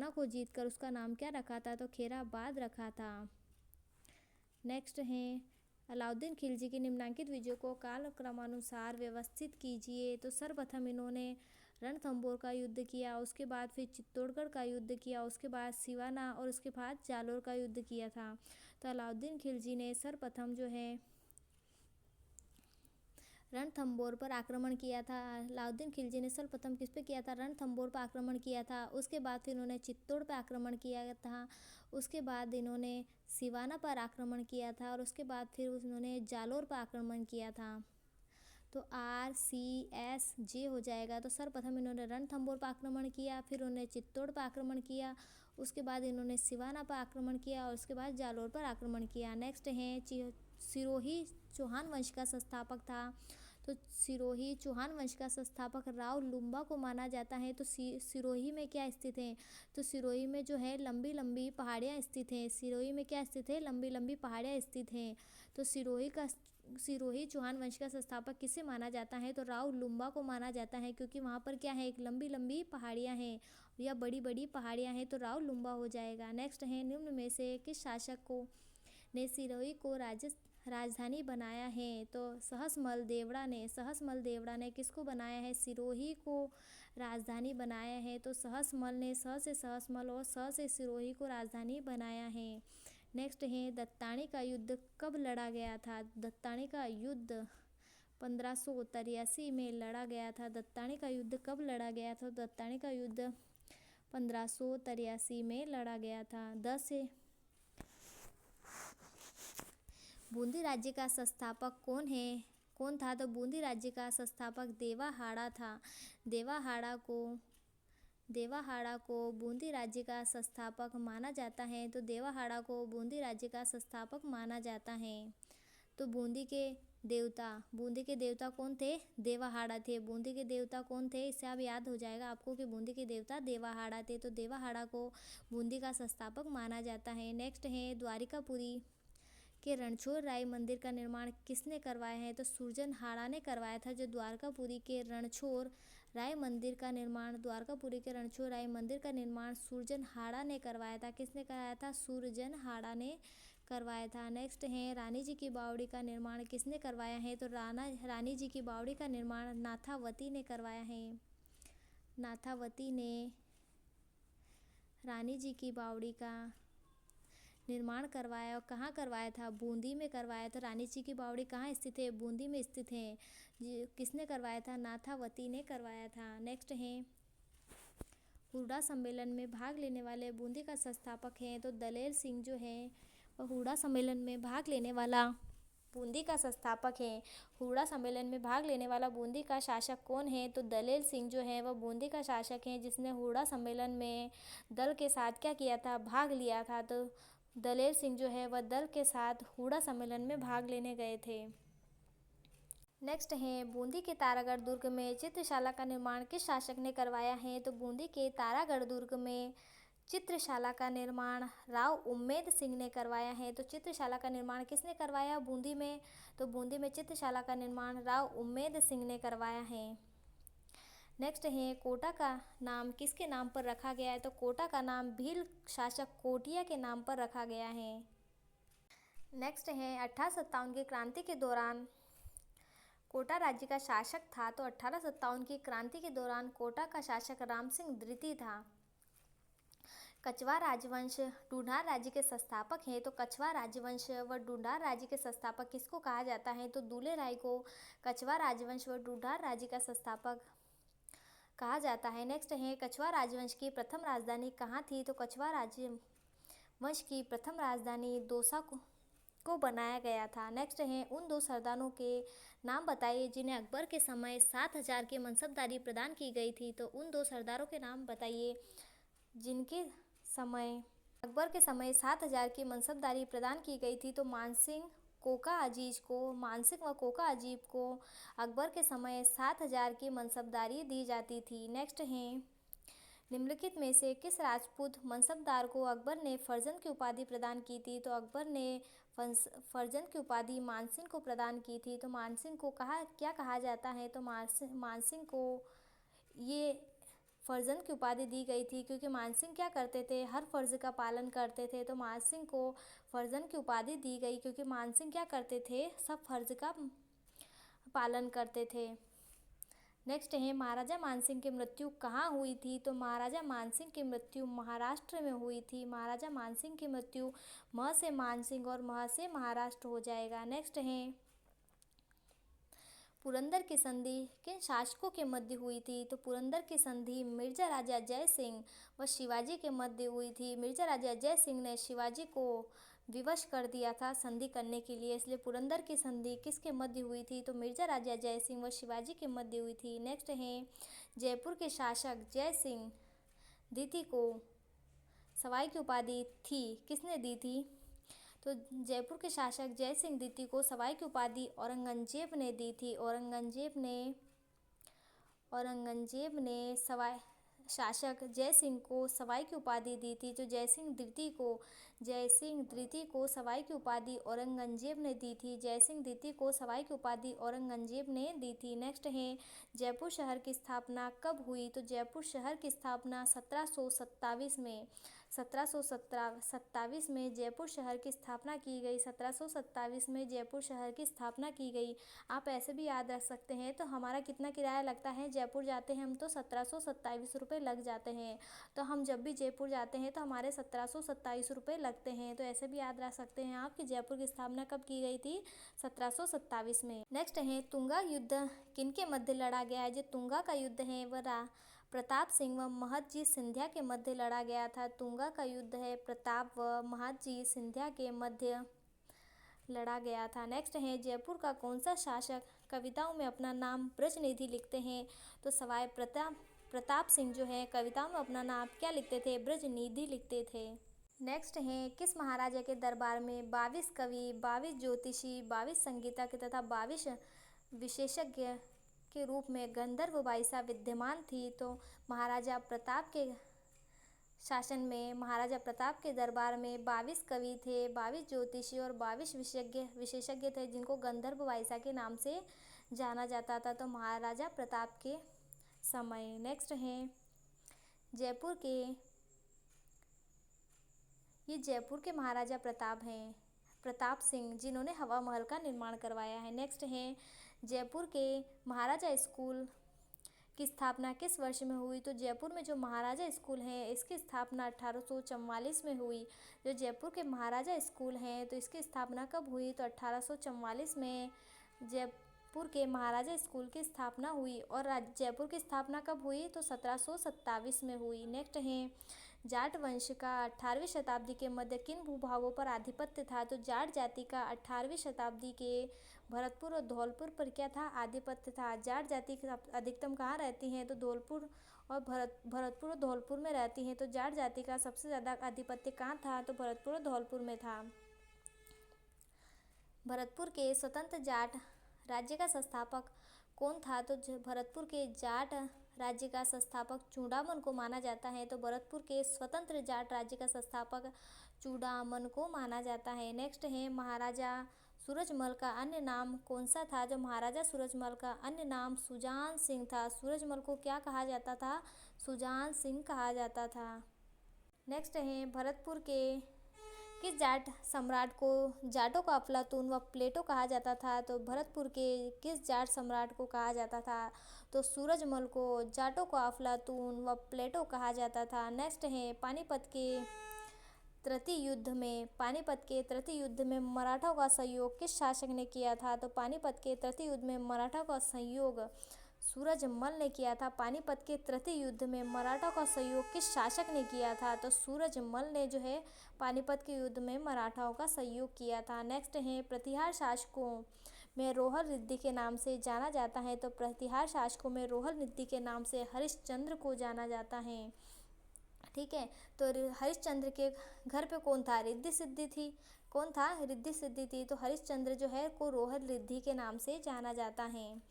को जीतकर उसका नाम क्या रखा था? तो खेराबाद रखा था। नेक्स्ट है अलाउद्दीन खिलजी की निम्नलिखित विजयों को कालक्रमानुसार व्यवस्थित कीजिए। तो सर्वप्रथम इन्होंने रणथंभौर का युद्ध किया, उसके बाद फिर चित्तौड़गढ़ का युद्ध किया, उसके बाद सिवाना और उसके बाद जालोर का युद्ध किया था। तो अलाउद्दीन खिलजी ने सर्वप्रथम जो है रणथंभौर पर आक्रमण किया था। अलाउद्दीन खिलजी ने सर्वप्रथम किस पे किया था? रणथंभौर पर आक्रमण किया था। उसके बाद फिर इन्होंने चित्तौड़ पर आक्रमण किया था। उसके बाद इन्होंने सिवाना पर आक्रमण किया था और उसके बाद फिर उन्होंने जालोर पर आक्रमण किया था। तो RCSJ हो जाएगा। तो सर्वप्रथम इन्होंने रणथंभौर पर आक्रमण किया, फिर उन्होंने चित्तौड़ पर आक्रमण किया, उसके बाद इन्होंने सिवाना पर आक्रमण किया और उसके बाद जालोर पर आक्रमण किया। नेक्स्ट है सिरोही चौहान वंश का संस्थापक था। तो सिरोही चौहान वंश का संस्थापक राव लुम्बा को माना जाता है। तो सिरोही में क्या स्थित है? तो सिरोही में जो है लंबी लंबी पहाड़ियाँ स्थित हैं। सिरोही में क्या स्थित है? लंबी लंबी पहाड़ियाँ स्थित हैं। तो सिरोही चौहान वंश का संस्थापक किसे माना जाता है? तो राव लुम्बा को माना जाता है, क्योंकि वहाँ पर क्या है, एक लंबी लंबी पहाड़ियाँ हैं या बड़ी बड़ी पहाड़ियाँ हैं, तो राव लुम्बा हो जाएगा। नेक्स्ट है, निम्न में से किस शासक को ने सिरोही को राजधानी बनाया है? तो सहसमल देवड़ा ने किसको बनाया है? सिरोही को राजधानी बनाया है। तो सहसमल ने स से सहसमल और स से सिरोही को राजधानी बनाया है। नेक्स्ट है, दत्तानी का युद्ध कब लड़ा गया था? दत्तानी का युद्ध 1583 में लड़ा गया था। दत्तानी का युद्ध कब लड़ा गया था? दत्तानी का युद्ध 1583 में लड़ा गया था। 10 है, बूंदी राज्य का संस्थापक कौन था? तो बूंदी राज्य का संस्थापक देवाहाड़ा था। देवाहाड़ा को बूंदी राज्य का संस्थापक माना जाता है। तो देवाहाड़ा को बूंदी राज्य का संस्थापक माना जाता है। तो बूंदी के देवता कौन थे? देवाहाड़ा थे। बूंदी के देवता कौन थे? इससे अब याद हो जाएगा आपको कि बूंदी के देवता देवाहाड़ा थे। तो देवाहाड़ा को बूंदी का संस्थापक माना जाता है। नेक्स्ट है, द्वारिकापुरी के रणछोड़ राय मंदिर का निर्माण किसने करवाया है? तो सुरजनहाड़ा ने करवाया था। जो द्वारकापुरी के रणछोड़ राय मंदिर का निर्माण सुरजनहाड़ा ने करवाया था। किसने कराया था? सुरजनहाड़ा ने करवाया था। नेक्स्ट है, रानी जी की बावड़ी का निर्माण किसने करवाया है? तो रानी जी की बावड़ी का निर्माण नाथावती ने करवाया है। नाथावती ने रानी जी की बावड़ी का निर्माण करवाया। और कहाँ करवाया था? बूंदी में करवाया। तो रानी जी की बावड़ी कहाँ स्थित है? बूंदी में स्थित है। किसने करवाया था? नाथावती ने करवाया था। नेक्स्ट है, हुड्डा सम्मेलन में भाग लेने वाले बूंदी का संस्थापक है। तो दलेर सिंह जो है वह हुड्डा सम्मेलन में भाग लेने वाला बूंदी का संस्थापक है। हुड्डा सम्मेलन में भाग लेने वाला बूंदी का शासक कौन है? तो दलेर सिंह जो है वह बूंदी का शासक है, जिसने हुड्डा सम्मेलन में दल के साथ क्या किया था? भाग लिया था। तो दलेर सिंह जो है वह दल के साथ हुड्डा सम्मेलन में भाग लेने गए थे। नेक्स्ट है, बूंदी के तारागढ़ दुर्ग में चित्रशाला का निर्माण किस शासक ने करवाया है? तो बूंदी के तारागढ़ दुर्ग में चित्रशाला का निर्माण राव उम्मेद सिंह ने करवाया है। तो चित्रशाला का निर्माण किसने करवाया बूंदी में? तो बूंदी में चित्रशाला का निर्माण राव उम्मेद सिंह ने करवाया है। नेक्स्ट है, कोटा का नाम किसके नाम पर रखा गया है? तो कोटा का नाम भील शासक कोटिया के नाम पर रखा गया है। नेक्स्ट है, 1857 की क्रांति के दौरान कोटा राज्य का शासक था। तो 1857 की क्रांति के दौरान कोटा का शासक राम सिंह द्वितीय था। कछवार राजवंश ढूंढार राज्य के संस्थापक हैं। तो कछवार राजवंश व ढूंढार राज्य के संस्थापक किसको कहा जाता है? तो दूल्हे राय को कछवार राजवंश व ढूंढार राज्य का संस्थापक कहा जाता है। नेक्स्ट है, कछवार राजवंश की प्रथम राजधानी कहाँ थी? तो कछवार राजवंश की प्रथम राजधानी दौसा को बनाया गया था। नेक्स्ट है, उन 2 सरदारों के नाम बताइए जिन्हें अकबर के समय 7,000 की मनसबदारी प्रदान की गई थी। तो उन 2 सरदारों के नाम बताइए जिनके समय अकबर के समय 7,000 की मनसबदारी प्रदान की गई थी। तो मानसिंह व कोका अजीब को अकबर के समय 7,000 की मनसबदारी दी जाती थी। नेक्स्ट है, निम्नलिखित में से किस राजपूत मनसबदार को अकबर ने फर्जंद की उपाधि प्रदान की थी? तो अकबर ने फर्जंद की उपाधि मानसिंह को प्रदान की थी। तो मानसिंह को क्या कहा जाता है? तो मानसिंह को ये फर्जंद की उपाधि दी गई थी, क्योंकि मानसिंह क्या करते थे? हर फर्ज का पालन करते थे। तो मानसिंह को फर्जंद की उपाधि दी गई, क्योंकि मानसिंह क्या करते थे? सब फर्ज का पालन करते थे। नेक्स्ट है, महाराजा मानसिंह की मृत्यु कहाँ हुई थी? तो महाराजा मानसिंह की मृत्यु महाराष्ट्र में हुई थी। महाराजा मानसिंह की मृत्यु म से मानसिंह और मह से महाराष्ट्र हो जाएगा। नेक्स्ट है, पुरंदर की संधि किन शासकों के मध्य हुई थी? तो पुरंदर की संधि मिर्जा राजा जय सिंह व शिवाजी के मध्य हुई थी। मिर्जा राजा जय सिंह ने शिवाजी को विवश कर दिया था संधि करने के लिए, इसलिए पुरंदर की संधि किसके मध्य हुई थी? तो मिर्जा राजा जय सिंह व शिवाजी के मध्य हुई थी। नेक्स्ट है, जयपुर के शासक जय सिंह द्वितीय को सवाई की उपाधि थी किसने दी थी? तो जयपुर के शासक जय सिंह द्वितीय को सवाई की उपाधि औरंगजेब ने दी थी। औरंगजेब ने सवाई शासक जय सिंह को सवाई की उपाधि दी थी। जो जय सिंह द्वितीय को सवाई की उपाधि औरंगजेब ने दी थी। जय सिंह द्वितीय को सवाई की उपाधि औरंगजेब ने दी थी। नेक्स्ट है जयपुर शहर की स्थापना कब हुई? तो जयपुर शहर की स्थापना 1727 में 1727 में जयपुर शहर की स्थापना की गई। 1727 में जयपुर शहर की स्थापना की गई। आप ऐसे भी याद रख सकते हैं। तो हमारा कितना किराया लगता है जयपुर जाते हैं हम? तो 1727 रुपये लग जाते हैं। तो हम जब भी जयपुर जाते हैं तो हमारे 1727 रुपये लगते हैं। तो ऐसे भी याद रख सकते हैं आप कि जयपुर की स्थापना कब की गई थी? 1727 में। नेक्स्ट है तुंगा युद्ध किनके मध्य लड़ा गया है? जो तुंगा का युद्ध है वह प्रताप सिंह व महदजी सिंधिया के मध्य लड़ा गया था। तुंगा का युद्ध है प्रताप व महदजी सिंधिया के मध्य लड़ा गया था। नेक्स्ट है जयपुर का कौन सा शासक कविताओं में अपना नाम ब्रजनिधि लिखते हैं? तो सवाई प्रताप सिंह जो है कविताओं में अपना नाम क्या लिखते थे? ब्रजनिधि लिखते थे। नेक्स्ट है किस महाराजा के दरबार में 22 कवि, 22 ज्योतिषी, 22 संगीतज्ञ तथा 22 विशेषज्ञ के रूप में गंधर्व बाईसा विद्यमान थी? तो महाराजा प्रताप के शासन में महाराजा प्रताप के दरबार में 22 कवि थे, 22 ज्योतिषी और 22 विशेषज्ञ थे जिनको गंधर्व बाईसा के नाम से जाना जाता था। तो महाराजा प्रताप के समय। नेक्स्ट है जयपुर के महाराजा प्रताप सिंह जिन्होंने हवा महल का निर्माण करवाया है। नेक्स्ट है जयपुर के महाराजा स्कूल की स्थापना किस वर्ष में हुई? तो जयपुर में जो महाराजा स्कूल है इसकी स्थापना 1844 में हुई। जो जयपुर के महाराजा स्कूल हैं तो इसकी स्थापना कब हुई? तो 1844 में जयपुर के महाराजा स्कूल की स्थापना हुई। और जयपुर की स्थापना कब हुई? तो 1727 में हुई। नेक्स्ट है जाट वंश का 18वीं शताब्दी के मध्य किन भूभागों पर आधिपत्य था? तो जाट जाति का 18वीं शताब्दी के भरतपुर और धौलपुर पर क्या था? आधिपत्य था। जाट जाति अधिकतम कहाँ रहती हैं? तो धौलपुर और भरतपुर और धौलपुर में रहती हैं। तो जाट जाति का सबसे ज़्यादा आधिपत्य कहाँ था? तो भरतपुर और धौलपुर में था। भरतपुर के स्वतंत्र जाट राज्य का संस्थापक कौन था? तो भरतपुर के जाट राज्य का संस्थापक चूड़ामन को माना जाता है। तो भरतपुर के स्वतंत्र जाट राज्य का संस्थापक चूड़ामन को माना जाता है। नेक्स्ट है महाराजा सूरजमल का अन्य नाम कौन सा था? जो महाराजा सूरजमल का अन्य नाम सुजान सिंह था। सूरजमल को क्या कहा जाता था? सुजान सिंह कहा जाता था। नेक्स्ट है भरतपुर के किस जाट सम्राट को जाटों का अफलातून व प्लेटो कहा जाता था? तो भरतपुर के किस जाट सम्राट को कहा जाता था? तो सूरजमल को जाटों का अफलातून व प्लेटो कहा जाता था। नेक्स्ट है पानीपत के तृतीय युद्ध में मराठों का सहयोग किस शासक ने किया था? तो पानीपत के तृतीय युद्ध में मराठों का सहयोग सूरजमल ने किया था। पानीपत के तृतीय युद्ध में मराठों का सहयोग किस शासक ने किया था? तो सूरजमल ने जो है पानीपत के युद्ध में मराठाओं का सहयोग किया था। नेक्स्ट है प्रतिहार शासकों में रोहल रिद्धि के नाम से जाना जाता है। तो प्रतिहार शासकों में रोहल रिद्धि के नाम से हरिश्चंद्र को जाना जाता है। ठीक है, तो हरिश्चंद्र के घर पे कौन था? रिद्धि सिद्धि थी। कौन था? रिद्धि सिद्धि थी। तो हरिश्चंद्र जो है को रोहल रिद्धि के नाम से जाना जाता है।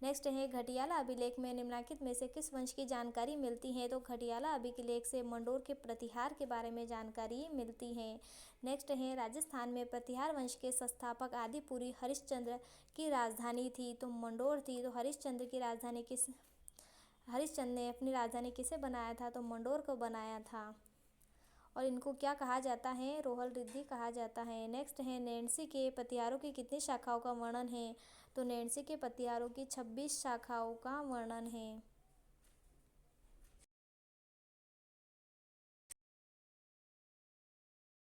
नेक्स्ट है घटियाला अभिलेख में निम्नलिखित में से किस वंश की जानकारी मिलती है? तो घटियाला अभिलेख से मंडोर के प्रतिहार के बारे में जानकारी मिलती है। नेक्स्ट है राजस्थान में प्रतिहार वंश के संस्थापक आदिपुरी हरिश्चंद्र की राजधानी थी। तो मंडोर थी। तो हरिश्चंद्र ने अपनी राजधानी किसे बनाया था? तो मंडोर को बनाया था। और इनको क्या कहा जाता है? रोहल रिद्धि कहा जाता है। नेक्स्ट है नैन्सी के प्रतिहारों की कितनी शाखाओं का वर्णन है? तो नैन्सी के प्रतिहारों की 26 शाखाओं का वर्णन है।